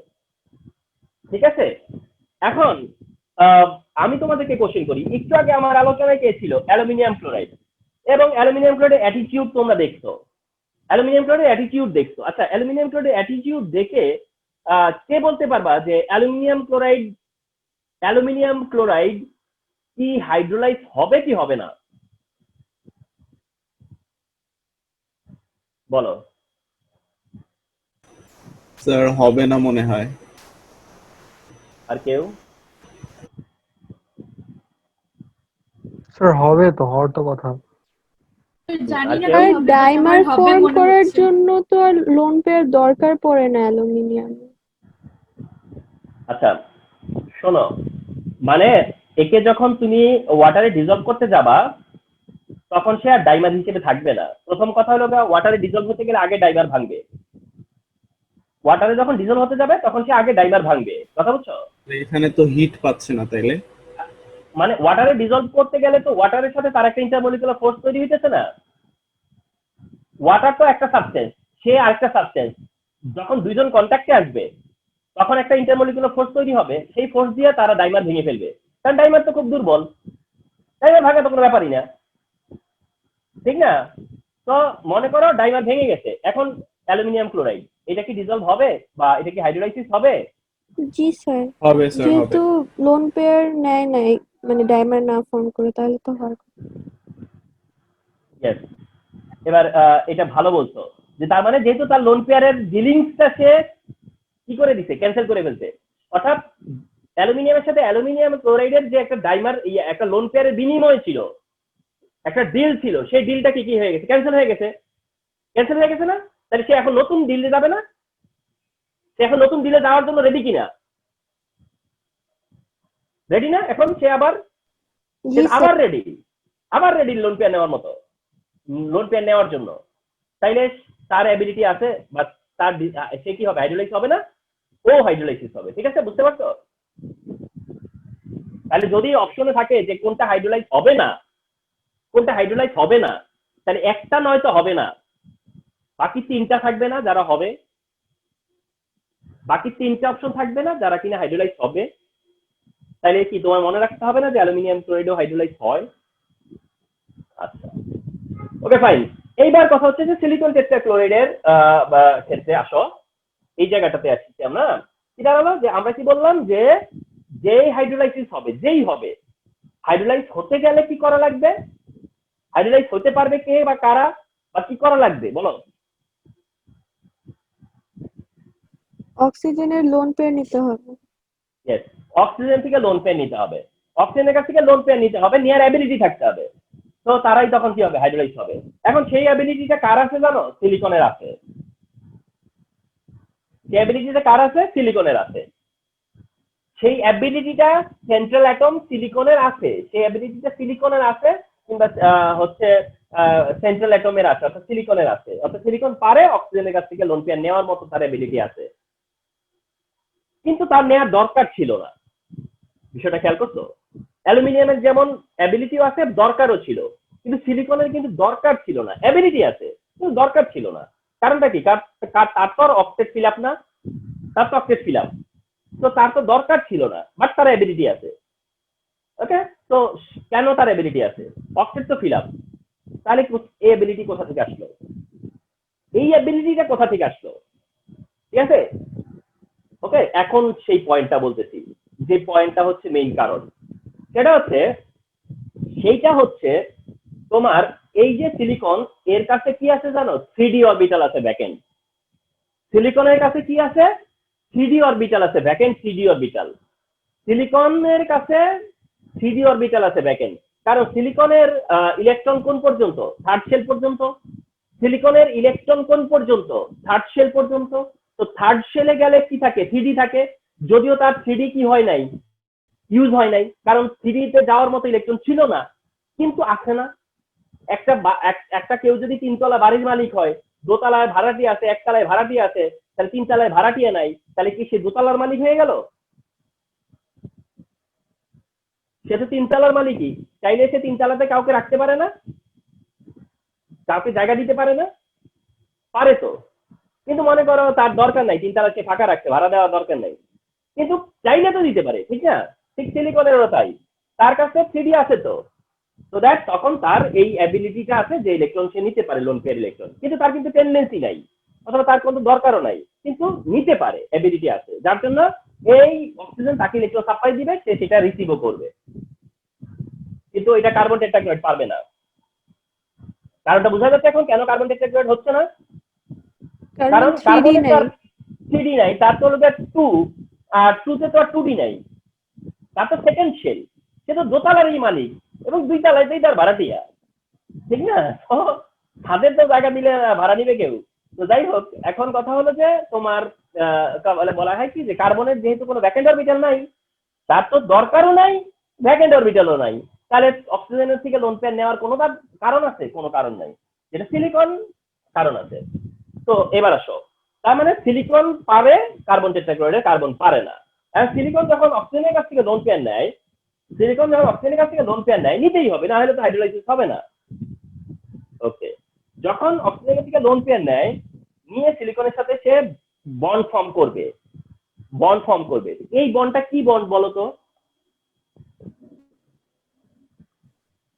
ঠিক আছে, এখন আমি তোমাদেরকে কোশ্চেন করি, একটু আগে আমার আলোচনায় কে ছিল, অ্যালুমিনিয়াম ক্লোরাইড। এবং অ্যালুমিনিয়াম ক্লোরাইডের অ্যাটিটিউড তোমরা দেখছো, অ্যালুমিনিয়াম ক্লোরাইডের অ্যাটিটিউড দেখছো। আচ্ছা, অ্যালুমিনিয়াম ক্লোরাইডের অ্যাটিটিউড দেখে কে বলতে পারবা যে অ্যালুমিনিয়াম ক্লোরাইড কি হাইড্রোলাইজ হবে কি হবে না? বলো। স্যার হবে না মনে হয়। আর কেউ? স্যার হবে তো, হওয়ার তো কথা। জানি না আর কি হবে, but ডাইমার আমার হবে ফর্ম মনে করার হচ্ছে। জন্য তো আর লোন পেয়ার দরকার পড়ে না অ্যালুমিনিয়াম। আচ্ছা শোনো, মানে একে যখন তুমি ওয়াটারে ডিজলভ করতে যাবা তখন সে আর ডাইমার হিসেবে থাকবে না। প্রথম কথা হলো ওয়াটারে ডিজলভ হতে গেলে আগে ডাইমার ভাঙবে। ওয়াটারে যখন ডিজলভ হতে যাবে তখন সে আগে ডাইমার ভাঙবে, কথা বুঝছো? এখানে তো হিট পাচ্ছে না তাইলে। মানে ওয়াটারে ডিজলভ করতে গেলে তো ওয়াটারের সাথে তার একটা ইন্টারমলিকুলার ফোর্স তৈরি হইতেছে না। ওয়াটার তো একটা সাবস্টেন্স, সে আরেকটা সাবস্টেন্স। যখন দুইজন কন্ট্যাক্টে আসবে তখন একটা ইন্টারমলিকুলার ফোর্স তৈরি হবে, সেই ফোর্স দিয়ে তারা ডাইমার ভেঙে ফেলবে। কারণ ডাইমার তো খুব দুর্বল, ডাইমার ভাঙা তো কোনো ব্যাপারই না, ঠিক না? তো মনে করো ডাইমার ভেঙে গেছে, এখন অ্যালুমিনিয়াম ক্লোরাইড এটা কি ডিজলভ হবে বা এটা কি হাইড্রোলাইসিস হবে? জি স্যার, হবে স্যার, হবে। যেহেতু লোন পেয়ার নেয় নাই, মানে ডাইমার না ফর্ম করে, তাহলে তো হওয়ার কথা। ইয়েস। এবার এটা ভালো বলছো যে তার মানে যেহেতু তার লোন পেয়ারের ডিলিংসটা সে কি করে দিছে, ক্যান্সেল করে ফেলছে। অর্থাৎ অ্যালুমিনিয়ামের সাথে অ্যালুমিনিয়াম ক্লোরাইডের যে একটা ডাইমার একটা লোন পেয়ারের বিনিময় ছিল, একটা ডিল ছিল, সেই ডিলটা কি হয়ে গেছে, ক্যান্সেল হয়ে গেছে। ক্যান্সেল হয়ে গেছে না? তাহলে সে এখন নতুন ডিলে যাবে না? সে এখন নতুন ডিলে যাওয়ার জন্য রেডি কিনা? রেডি না? এখন সে আবার জি আবার স্যার, রেডি লোন পেয়ার নেওয়ার মতো, লোন পেয়ার নেওয়ার জন্য। তাইলে তার অ্যাবিলিটি আছে বা তার সে কি হবে, হাইড্রোলাইসিস হবে না? ও হাইড্রোলাইসিস হবে। ঠিক আছে, বুঝতে পারছো? তাহলে যদি অপশনে থাকে যে কোনটা হাইড্রোলাইজ হবে না, তাহলে একটা নয় তো হবে না, বাকি তিনটা থাকবে না যারা হবে, বাকি তিনটা অপশন থাকবে না যারা কিনা হাইড্রোলাইজ হবে। তাহলে কি তোমার মনে রাখতে হবে না যে অ্যালুমিনিয়াম ক্লোরাইডও হাইড্রোলাইজ হয়? আচ্ছা, ওকে ফাইন। এইবার কথা হচ্ছে যে সিলিকন টেট্রাক্লোরাইডের ক্ষেত্রে আসো, এই জায়গাটাতে আসছি আমরা। কি দাঁড়ালো যে আমরা কি বললাম যে যেই হাইড্রোলাইসিস হবে, হাইড্রোলাইজ হতে গেলে কি করা লাগবে, হাইড্রোলাইজ হতে পারবে কে বা কারা বা কি করা লাগবে বলো? অক্সিজেনের লোন পেয়ার নিতে হবে। ইয়েস, অক্সিজেন থেকে লোন পেয়ার নিতে হবে, অক্সিজেনের কাছ থেকে লোন পেয়ার নিতে হবে, নেয়ার অ্যাবিলিটি থাকতে হবে। তো তারাই তখন কি হবে, হাইড্রোলাইজ হবে। এখন সেই অ্যাবিলিটিটা কার আছে জানো? সিলিকনের আছে। সেই অ্যাবিলিটিটা কার আছে? সিলিকনের আছে। সেই অ্যাবিলিটিটা সেন্ট্রাল অ্যাটম সিলিকনের আছে, সেই অ্যাবিলিটিটা সিলিকনের আছে, কিংবা হচ্ছে সেন্ট্রাল অ্যাটমের আছে, অর্থাৎ সিলিকনের আছে। অর্থাৎ সিলিকন পারে অক্সিজেনের কাছ থেকে লোন পেয়ার নেওয়ার মতো তার অ্যাবিলিটি আছে, কিন্তু তার নেওয়ার দরকার ছিল না। বিষয়টা খেয়াল করছো? অ্যালুমিনিয়ামের যেমন অ্যাবিলিটিও আছে, দরকারও ছিল, কিন্তু সিলিকনের কিন্তু দরকার ছিল না, অ্যাবিলিটি আছে কিন্তু দরকার ছিল না। কারণটা কি? তার তো অক্টেট ফিল আপ না, তার তো অক্টেট ফিল আপ, তো তার তো দরকার ছিল না, বাট তার অ্যাবিলিটি আছে। ওকে, তো কেন তার অ্যাবিলিটি আছে? অক্টেট তো ফিল আপ। তাহলে এই অ্যাবিলিটি কোথা থেকে আসলো? এই অ্যাবিলিটিটা কোথা থেকে আসলো? ঠিক আছে, ওকে। এখন সেই পয়েন্টটা বলতেছি, যে পয়েন্টটা হচ্ছে মেইন কারণ। সেইটা হচ্ছে তোমার এই যে সিলিকন, এর কাছে কি আছে জানো? 3D অরবিটাল আছে ভ্যাকেন্ট। সিলিকনের কাছে কি আছে? 3D অরবিটাল আছে ভ্যাকেন্ট, 3D অরবিটাল। সিলিকনের কাছে 3d অরবিটাল আছে ব্যাকএন্ড। কারণ সিলিকনের ইলেকট্রন কোন পর্যন্ত? থার্ড শেল পর্যন্ত। সিলিকনের ইলেকট্রন কোন পর্যন্ত? থার্ড শেল পর্যন্ত। তো থার্ড শেলে গেলে কি থাকে? 3d থাকে। যদিও তার 3d কি হয় নাই, ইউজ হয় নাই, কারণ 3d তে যাওয়ার মতো ইলেকট্রন ছিল না, কিন্তু আছে না। একটা কেউ যদি 3 তলা বাড়ির মালিক হয়, দোতলায় ভাড়াটিয়া আছে, একতলায় ভাড়াটিয়া আছে, তাহলে 3 তলায় ভাড়াটিয়া নাই, তাহলে কি সে দোতলার মালিক হয়ে গেল? সে তো 3 তলার মালিকই। চাইলে সে 3 তলাতে কাউকে রাখতে পারে না, কাউকে জায়গা দিতে পারে না? পারে তো। কিন্তু মনে করো তার দরকার নাই, 3 তলা সে ফাঁকা রাখতে, ভাড়া দেওয়ার দরকার নাই, কিন্তু চাইলে তো দিতে পারে, ঠিক না? ঠিক সিলিকনেরও তাই, তার কাছে 3d আছে তো, তো দ্যাট তখন তার এই অ্যাবিলিটিটা আছে যে ইলেকট্রন সে নিতে পারে, লোন পেয়ার ইলেকট্রন। কিন্তু তার কিন্তু টেন্ডেন্সি নাই, অথবা তার কোনো দরকারও নাই, কিন্তু নিতে পারে, অ্যাবিলিটি আছে, যার জন্য এই অক্সিজেন তাকে ইলেকট্রন সাপ্লাই দিবে, সে সেটা রিসিভও করবে। কিন্তু এটা কার্বন টেট্রাক্লোরাইড পারবে না। কারণটা বোঝা যাচ্ছে এখন কেন কার্বন টেট্রাক্লোরাইড হচ্ছে না? কারণ 3D কার্বনের তো নাই। আর 3d নাই, তার তো হলো 2, আর 2 তে তো আর 2d নাই, তার তো সেকেন্ড শেল, সে তো দোতলারই মালিক এবং 2 তলাতেই তার ভাড়াটিয়া, ঠিক না? তো ছাদের তো জায়গা দিলে ভাড়া নিবে কেউ। তো যাই হোক, এখন কথা হলো যে তোমার বলা হয় কি যে কার্বনের যেহেতু কোনো ভ্যাকেন্ট অরবিটাল নাই, তার তো দরকারও নাই, ভ্যাকেন্ট অরবিটালও নাই, তাহলে অক্সিজেনের থেকে লোন পেয়ার নেওয়ার কোনো কারণ আছে? কোনো কারণ নাই। যেটা সিলিকন কারণ আছে। তো এবার আসো, তার মানে সিলিকন পারে কার্বন টেট্রাক্লোরাইডে, কার্বন পারে না। আর সিলিকন যখন অক্সিজেনের কাছ থেকে লোন পেয়ার নেয়, সিলিকন যখন অক্সিজেনের কাছ থেকে লোন পেয়ার নেয়, নিতেই হবে, না হলে তো হাইড্রোলাইসিস হবে না। ওকে, যখন অক্সিজেনের থেকে লোন পেয়ার নেয়, নিয়ে সিলিকনের সাথে সে বন্ড ফর্ম করবে, বন্ড ফর্ম করবে। এই বন্ডটা কি বন্ড বলো তো?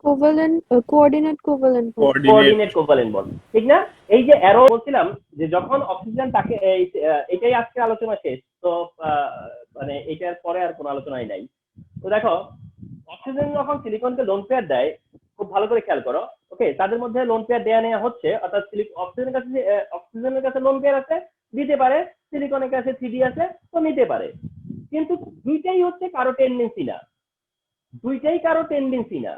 Covalent, coordinate covalent bond. Coordinate. Coordinate covalent bond, ঠিক না? এই যে অ্যারো বলছিলাম যে যখন অক্সিজেন তাকে এটাই আজকে আলোচনা শেষ, তো মানে এটার পরে আর কোনো আলোচনাই নাই। তো দেখো, অক্সিজেন যখন সিলিকনকে লোন পেয়ার দেয়, খুব ভালো করে খেয়াল করো। ওকে, তাদের মধ্যে লোন পেয়ার দেয়া নেওয়া হচ্ছে, অর্থাৎ অক্সিজেনের কাছে লোন পেয়ার আছে, দিতে পারে, সিলিকনের কাছে 3d আছে, তো নিতে পারে। কিন্তু দুইটাই হচ্ছে কারো টেন্ডেন্সি না, দুইটাই কারো টেন্ডেন্সি না।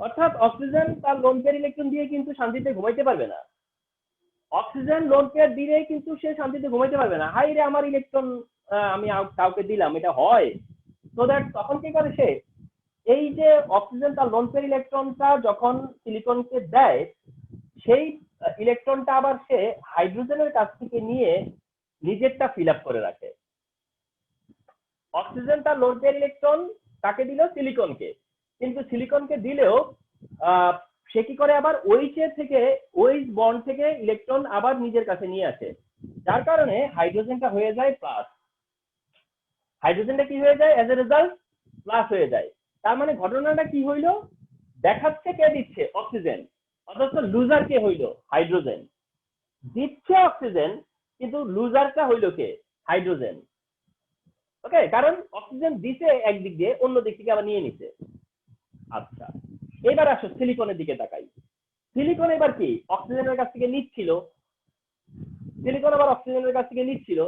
অর্থাৎ অক্সিজেন তার লোন পেয়ার ইলেকট্রন দিয়ে কিন্তু শান্তিতে ঘুমাইতে পারবে না, অক্সিজেন লোন পেয়ার দিলে কিন্তু সে শান্তিতে ঘুমাইতে পারবে না। হাই রে, আমার ইলেকট্রন আমি কাউকে দিলাম, এটা হয়। তো দ্যাট তখন কি করে সে, এই যে অক্সিজেন তার লোন পেয়ার ইলেকট্রনটা যখন সিলিকনকে দেয়, সেই ইলেকট্রনটা আবার সে হাইড্রোজেনের কাছ থেকে নিয়ে নিজেরটা ফিল আপ করে রাখে। অক্সিজেন তার লোন পেয়ার ইলেকট্রন তাকে দিল সিলিকনকে, কিন্তু সিলিকনকে দিলেও সে কি করে, আবার ওইচ থেকে, ওইচ বন্ড থেকে ইলেকট্রন আবার নিজের কাছে নিয়ে আসে, যার কারণে হাইড্রোজেনটা হয়ে যায় প্লাস। হাইড্রোজেনটা কি হয়ে যায়? এজ এ রেজাল্ট প্লাস হয়ে যায়। তার মানে ঘটনাটা কি হইলো? দেখাচ্ছে কে দিচ্ছে? অক্সিজেন, অথচ লুজার কে হইলো? হাইড্রোজেন। দিচ্ছে অক্সিজেন, কিন্তু লুজারটা হইলো কে? হাইড্রোজেন। ওকে, কারণ অক্সিজেন দিছে একদিক দিয়ে, অন্য দিক থেকে আবার নিয়ে নিছে। আচ্ছা, এবার আসো সিলিকনের দিকে তাকাই। সিলিকন এবার কি অক্সিজেনের কাছ থেকে নিচ্ছিল, সিলিকন আবার অক্সিজেনের কাছ থেকে নিচ্ছিল,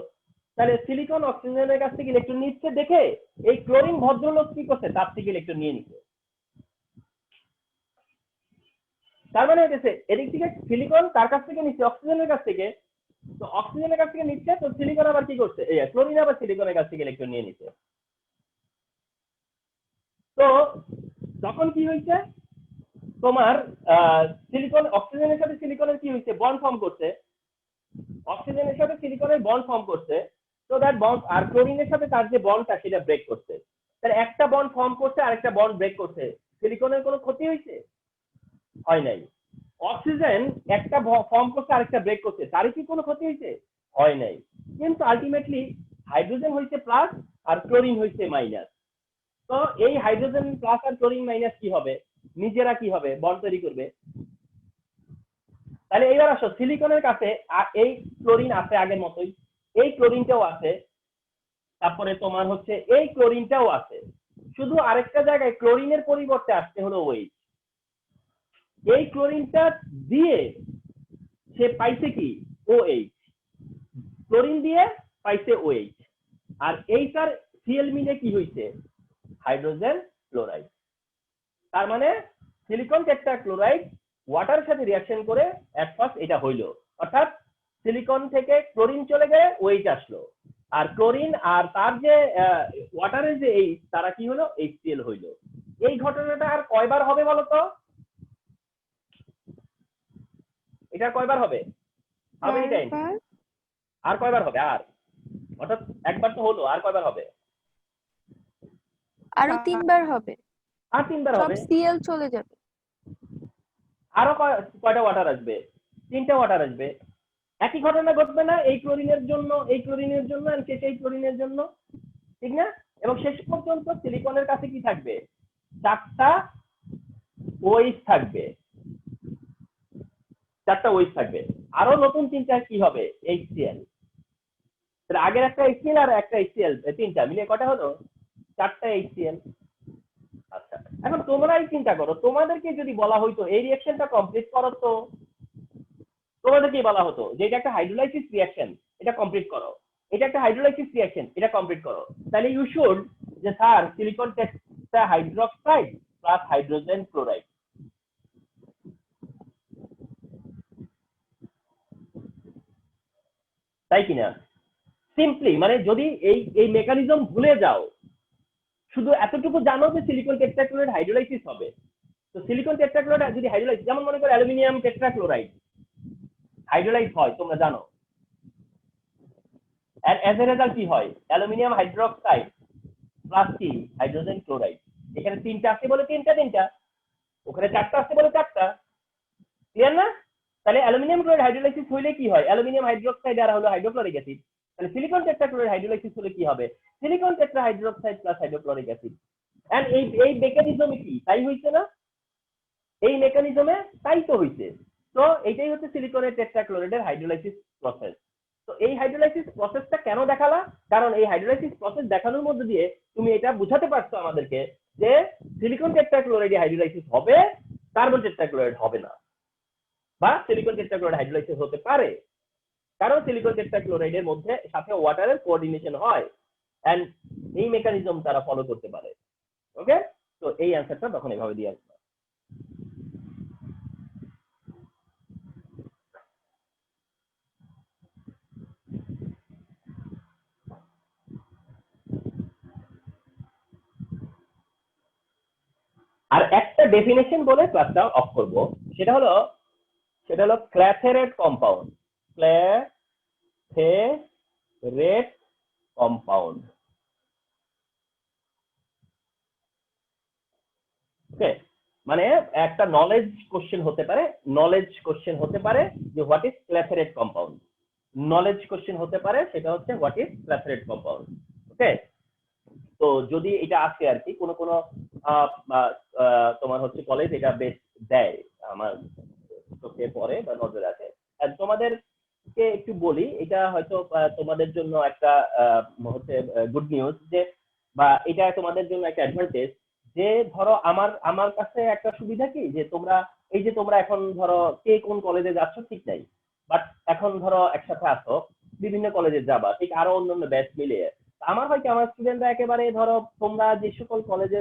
তাহলে সিলিকন অক্সিজেনের কাছ থেকে ইলেকট্রন নিচ্ছে দেখে এই ক্লোরিন ভদ্রলোক কি করছে? তার থেকে ইলেকট্রন নিয়ে নিচ্ছে। তার মানে হচ্ছে এদিক থেকে সিলিকন তার কাছ থেকে নিচ্ছে অক্সিজেনের কাছ থেকে, তো অক্সিজেনের কাছ থেকে নিচ্ছে, তো সিলিকন আবার কি করছে? ক্লোরিন আবার সিলিকনের কাছ থেকে ইলেকট্রন নিয়ে নিচ্ছে। তো তখন কি হয়েছে? তোমার সিলিকন অক্সিজেনের সাথে সিলিকনের কি হয়েছে? বন্ড ফর্ম করছে, অক্সিজেনের সাথে সিলিকনের বন্ড ফর্ম করছে, তো দ্যাট বন্ড আর ক্লোরিনের সাথে তার যে বন্ডটা সেটা ব্রেক করছে। তাহলে একটা বন্ড ফর্ম করছে, আরেকটা বন্ড ব্রেক করছে, সিলিকনের কোনো ক্ষতি হয়েছে? হয় নাই। অক্সিজেন একটা ফর্ম করছে, আরেকটা ব্রেক করছে, তারই কি কোনো ক্ষতি হয়েছে? হয় নাই। কিন্তু আলটিমেটলি হাইড্রোজেন হয়েছে প্লাস আর ক্লোরিন হয়েছে মাইনাস। তো এই হাইড্রোজেন প্লাস আর ক্লোরিন মাইনাস কি হবে? নিজেরা কি হবে? বন্ড তৈরি করবে। তাহলে এইবার আসো, সিলিকনের কাছে এই ক্লোরিন আছে আগের মতোই, এই ক্লোরিনটাও আছে, তারপরে তোমার হচ্ছে এই ক্লোরিনটাও আছে, শুধু আরেকটা জায়গায় ক্লোরিনের পরিবর্তে আসছে হলো ওইচ। এই ক্লোরিনটা দিয়ে সে পাইছে কি? OH। ক্লোরিন দিয়ে পাইছে OH, আর এইটার সিএল মিলে কি হয়েছে? Hydrogen chloride. তার মানে সিলিকন টেট্রাক্লোরাইড ওয়াটারের সাথে রিঅ্যাকশন করে এট ফার্স্ট এটা হইলো, অর্থাৎ সিলিকন থেকে ক্লোরিন চলে গেলে ওইচ আসলো, আর ক্লোরিন আর তার যে ওয়াটারের যে এইচ তারা কি হলো HCl হইলো। এই ঘটনাটা আর কয়বার হবে বলতো? এটা কয়বার হবে? How many times? চারবার, আর কয়বার হবে? আর অর্থাৎ একবার তো হলো, আর কয়বার হবে? আরো 3বার হবে, আর 3বার সব হবে। সিএল চলে যাবে। আরো কয়টা ওয়াটার আসবে? 3টা ওয়াটার আসবে। একই ঘটনা ঘটবে না এই ক্লোরিনের জন্য, এই ক্লোরিনের জন্য আর সেই ক্লোরিনের জন্য, ঠিক না? এবং শেষ পর্যন্ত সিলিকনের কাছে কি থাকবে? 4টা ওইচ থাকবে, 4টা ওইচ থাকবে। আরো নতুন 3টা কি হবে? HCl। তাহলে আগের একটা HCl আর একটা HCl, 3টা মিলিয়ে কটা হলো? 4টা HCl। আচ্ছা, এখন তোমরাই চিন্তা করো, তোমাদেরকে যদি বলা হইতো এই রিঅ্যাকশনটা কমপ্লিট করো, তো তোমাদেরকে বলা হতো যে এটা একটা হাইড্রোলাইসিস রিঅ্যাকশন, এটা কমপ্লিট করো, এটা একটা হাইড্রোলাইসিস রিঅ্যাকশন, এটা কমপ্লিট করো, তাহলে ইউ শুড যে sir silicon hydroxide plus hydrogen chloride. তাই কিনা? সিম্পলি মানে যদি এই মেকানিজম ভুলে যাও, শুধু এতটুকু জানো যে সিলিকন টেট্রাক্লোরাইড হাইড্রোলাইসিস হবে, তো সিলিকন টেট্রাক্লোরাইড যদি হাইড্রোলাইসিস, যেমন মনে করো অ্যালুমিনিয়াম টেট্রাক্লোরাইড হাইড্রোলাইজ হয়, তোমরা জানো, and as a result কি হয়? অ্যালুমিনিয়াম হাইড্রোক্সাইড প্লাস কি? Hydrogen chloride. এখানে 3টা আসছে বলে 3টা, ওখানে 4টা আসছে বলে 4টা। ক্লিয়ার না? তাহলে অ্যালুমিনিয়াম ক্লোরাইড হাইড্রোলাইসিস হইলে কি হয়? অ্যালুমিনিয়াম হাইড্রোক্সাইড আর হলো হাইড্রোক্লোরিক অ্যাসিড। তাহলে সিলিকন টেট্রাক্লোরাইড হাইড্রোলাইসিস হলে কি হবে? Silicon tetra hydroxide plus hydrochloric acid. And এই মেকানিজমে কি তাই হইছে না? এই মেকানিজমে তাই তো হইছে। তো এইটাই হচ্ছে সিলিকনের টেট্রাক্লোরাইডের হাইড্রোলাইসিস প্রসেস। তো এই হাইড্রোলাইসিস প্রসেসটা কেন দেখালা? কারণ এই হাইড্রোলাইসিস প্রসেস দেখানোর মধ্যে দিয়ে তুমি এটা বুঝাতে পারছো আমাদেরকে যে সিলিকন টেট্রাক্লোরাইড হাইড্রোলাইসিস হবে, কার্বন টেট্রাক্লোরাইড হবে না, বা সিলিকন টেট্রাক্লোরাইড হাইড্রোলাইসিস হতে পারে, কারণ সিলিকন টেট্রাক্লোরাইডের মধ্যে সাথে ওয়াটারের কোঅর্ডিনেশন হয়, এন্ড এই মেকানিজম তারা ফলো করতে পারে। ওকে, তো এই অ্যান্সারটা তখন এভাবে দিয়ে আসবে। আর একটা ডেফিনেশন বলে ক্লাসটা অফ করব, সেটা হলো ক্ল্যাথেরেট কম্পাউন্ড। ক্ল্যাথেরেট কম্পাউন্ড। ওকে, মানে একটা নলেজ কোশ্চেন হতে পারে, যে what is clathrate compound. Knowledge question হতে পারে, সেটা হচ্ছে what is clathrate compound. Okay, তো যদি এটা আসে আর কি, কোনো তোমার হচ্ছে কলেজ এটা বেশ দেয়, আমার চোখে পড়ে বা নজরে আছে। আর তোমাদেরকে একটু বলি, এটা হয়তো তোমাদের জন্য একটা হচ্ছে গুড নিউজ, যে বা এটা তোমাদের জন্য একটা অ্যাডভান্টেজ, যে ধরো আমার কাছে একটা সুবিধা কি, যে তোমরা এখন ধরো কে কোন কলেজে যাচ্ছ ঠিক নাই, বাট এখন ধরো একসাথে আসো, বিভিন্ন কলেজে যাবা, ঠিক আরো অন্যান্য ব্যাচ মিলিয়ে। আমার হয় কি, আমার স্টুডেন্টরা একেবারে ধরো তোমরা যে সকল কলেজে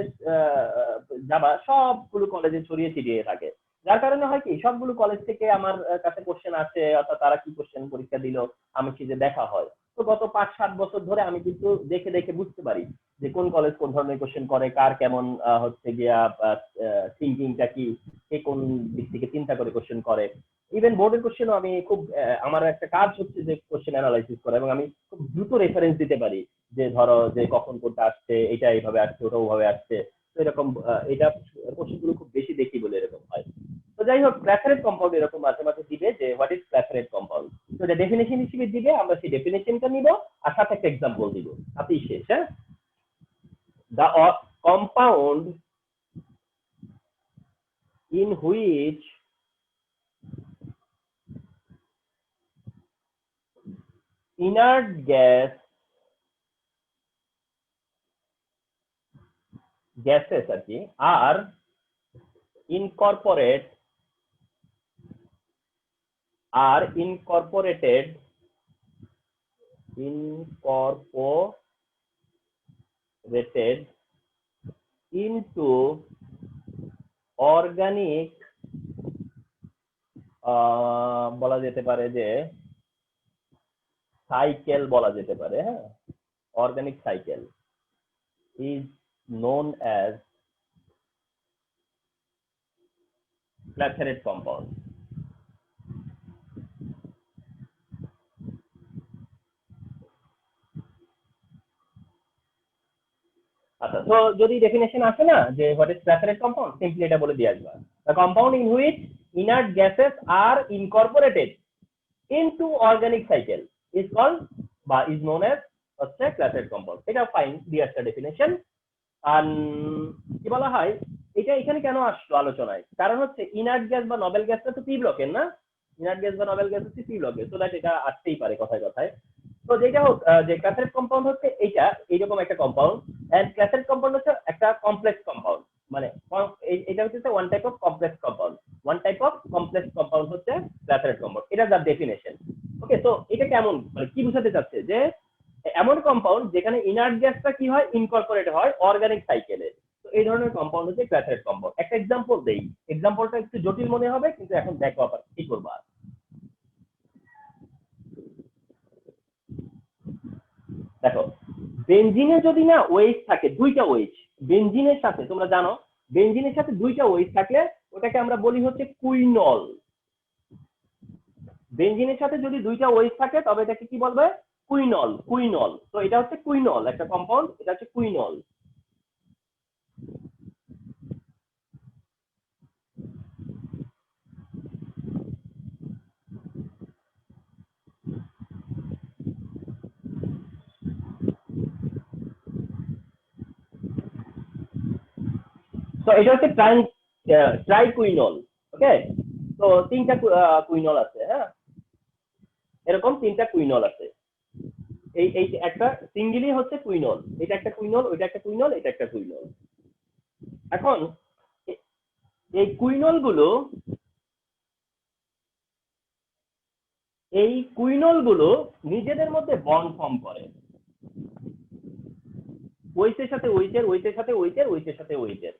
যাবা সবগুলো কলেজে ছড়িয়ে ছিটিয়ে থাকে, যার কারণে হয় কি সবগুলো কলেজ থেকে আমার কাছে কোশ্চেন আসে, অর্থাৎ তারা কি কোশ্চেন পরীক্ষা দিল আমি কি যে দেখা হয়। তো গত 5-7 বছর ধরে আমি কিন্তু দেখে দেখে বুঝতে পারি যে কোন কলেজ কোন ধরনের কোশ্চেন করে, কার কেমন হচ্ছে গিয়া থিঙ্কিংটা কি, কে কোন দিক থেকে চিন্তা করে কোশ্চেন করে। ইভেন বোর্ডের কোশ্চেনও আমি খুব আমার একটা কাজ হচ্ছে যে কোশ্চেন অ্যানালাইসিস করা, এবং আমি খুব দ্রুত রেফারেন্স দিতে পারি যে ধরো যে কখন কোনটা আসছে, এটা এইভাবে আসছে, ওটা ওভাবে আসছে। তো এরকম এটা কোশ্চেনগুলো খুব বেশি দেখি বলে এরকম হয়। তো যাই হোক, ক্ল্যাথেরেট কম্পাউন্ড এরকম মাঝে মাঝে দিবে যে হোয়াট ইজ ক্ল্যাথেরেট কম্পাউন্ড, তো এটা ডেফিনেশন হিসেবে দিবে, আমরা সেই ডেফিনেশনটা নিব আর সাথে একটা এক্সাম্পল দিব, তাতেই শেষ। হ্যাঁ, the compound in which inert gases আর কি are incorporated into অর্গানিক বলা যেতে পারে যে সাইকেল বলা যেতে পারে, হ্যাঁ, organic cycle is known as clathrate compound. আচ্ছা, তো যদি ডেফিনেশন আসে না যে what is clathrate compound, simply এটা বলে দিয়ে আসবা, the compound in which inert gases are incorporated into organic cycle is called বা is known as হচ্ছে ক্ল্যাথারেট কম্পাউন্ড। এটা ফাইন, দিয়ে আসছে ডেফিনেশন। আর কি বলা হয়, এটা এখানে কেন আসলো আলোচনায়, কারণ হচ্ছে ইনার্ট গ্যাস বা নবেল গ্যাসটা তো পি ব্লকের না, ইনার্ট গ্যাস বা নবেল গ্যাস হচ্ছে পি ব্লকের, তো দ্যাট এটা আসতেই পারে কথায় কথায়। তো যেটা হোক, যে ক্ল্যাথারেট কম্পাউন্ড হচ্ছে এইটা এইরকম একটা কম্পাউন্ড, এন্ড ক্ল্যাথারেট কম্পাউন্ড হচ্ছে একটা কমপ্লেক্স কম্পাউন্ড, মানে এটা হচ্ছে one type of complex compound, one type of complex compound হচ্ছে ক্ল্যাথারেট কম্পাউন্ড, এটা যার ডেফিনেশন। ওকে, তো এটা কেমন, মানে কি বোঝাতে চাচ্ছে, যে এমন কম্পাউন্ড যেখানে ইনার্ট গ্যাসটা কি হয়, ইনকর্পোরেট হয় অর্গানিক সাইকেলে, তো এই ধরনের কম্পাউন্ড হচ্ছে ক্ল্যাথারেট কম্পাউন্ড। একটা এক্সাম্পল দেই, এক্সাম্পলটা একটু জটিল মনে হবে, কিন্তু এখন দেখো আবার কি করবা। দেখো, বেনজিনে যদি না ওয়েজ থাকে, দুইটা ওয়েজ বেনজিনের সাথে, তোমরা জানো বেনজিনের সাথে দুইটা ওয়েজ থাকলে ওটাকে আমরা বলি হচ্ছে কুইনল। বেনজিনের সাথে যদি দুইটা ওয়েজ থাকে তবে এটাকে কি বলবে, কুইনল। কুইনল, তো এটা হচ্ছে কুইনল একটা কম্পাউন্ড, এটা হচ্ছে কুইনল। তো এটা হচ্ছে ট্রাইকুইনল। ওকে, তো তিনটা কুইনল আছে, হ্যাঁ, এরকম তিনটা কুইনল আছে। এই এই একটা সিঙ্গেলি হচ্ছে কুইনল, এটা একটা কুইনল, ওইটা একটা কুইনল, এটা একটা কুইনল। এখন এই কুইনল গুলো নিজেদের মধ্যে বন্ড ফর্ম করে, ওইচের সাথে ওইচের, ওইচের সাথে ওইচের, ওইচের সাথে ওইচের।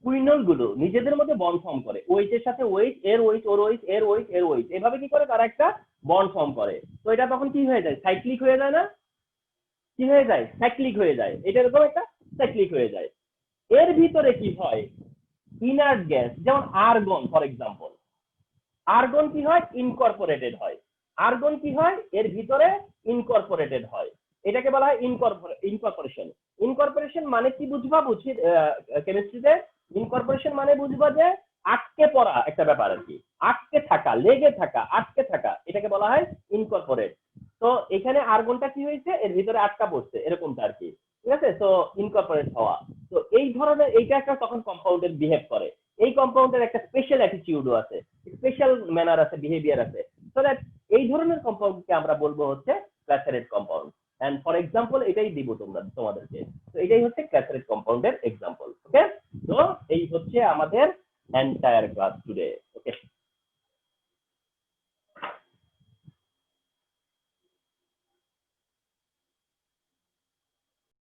কুইনল গুলো নিজেদের মধ্যে বন্ড ফর্ম করে, ওইচের সাথে ওইচ, এর ওইচ, ওর ওইচ, এর ওইচ, এর ওইচ, এভাবে কি করে তারা একটা বন্ড ফর্ম করে। তো এটা তখন কি হয়ে যায়, সাইক্লিক হয়ে যায় না, কি হয়ে যায়, সাইক্লিক হয়ে যায়, এটা এরকম একটা সাইক্লিক হয়ে যায়। এর ভিতরে কি হয়, ইনার্ট গ্যাস যেমন আর্গন, ফর এক্সাম্পল, আর্গন কি হয়, ইনকর্পোরেটেড হয়। আর্গন কি হয়, এর ভিতরে ইনকর্পোরেটেড হয়, এটাকে বলা হয় ইনকর্পোরেশন। ইনকর্পোরেশন মানে কি বুঝবা, বুঝি কেমিস্ট্রিতে ইনকর্পোরেশন মানে বুঝবা যে আটকে পড়া একটা ব্যাপার আর কি, আটকে থাকা, লেগে থাকা, আটকে থাকা, এটাকে বলা হয় ইনকর্পোরেট। তো এখানে আর্গনটা কি হয়েছে, এর ভিতরে আটকা পড়ছে, এরকমটা আর কি, ঠিক আছে। তো ইনকর্পোরেট হওয়া, তো এই ধরনের এইটা একটা তখন কম্পাউন্ডের বিহেভ করে। এই কম্পাউন্ডের একটা স্পেশাল অ্যাটিটিউডও আছে, স্পেশাল ম্যানার আছে, বিহেভিয়ার আছে, সো দ্যাট এই ধরনের কম্পাউন্ডকে আমরা বলবো হচ্ছে ক্ল্যাথারেট কম্পাউন্ড। এন্ড ফর এক্সাম্পল এটাই দিব তোমাদেরকে, তো এটাই হচ্ছে ক্ল্যাথারেট কম্পাউন্ডের এক্সাম্পল। ওকে, তো এই হচ্ছে আমাদের এন্টায়ার ক্লাস টুডে। ওকে।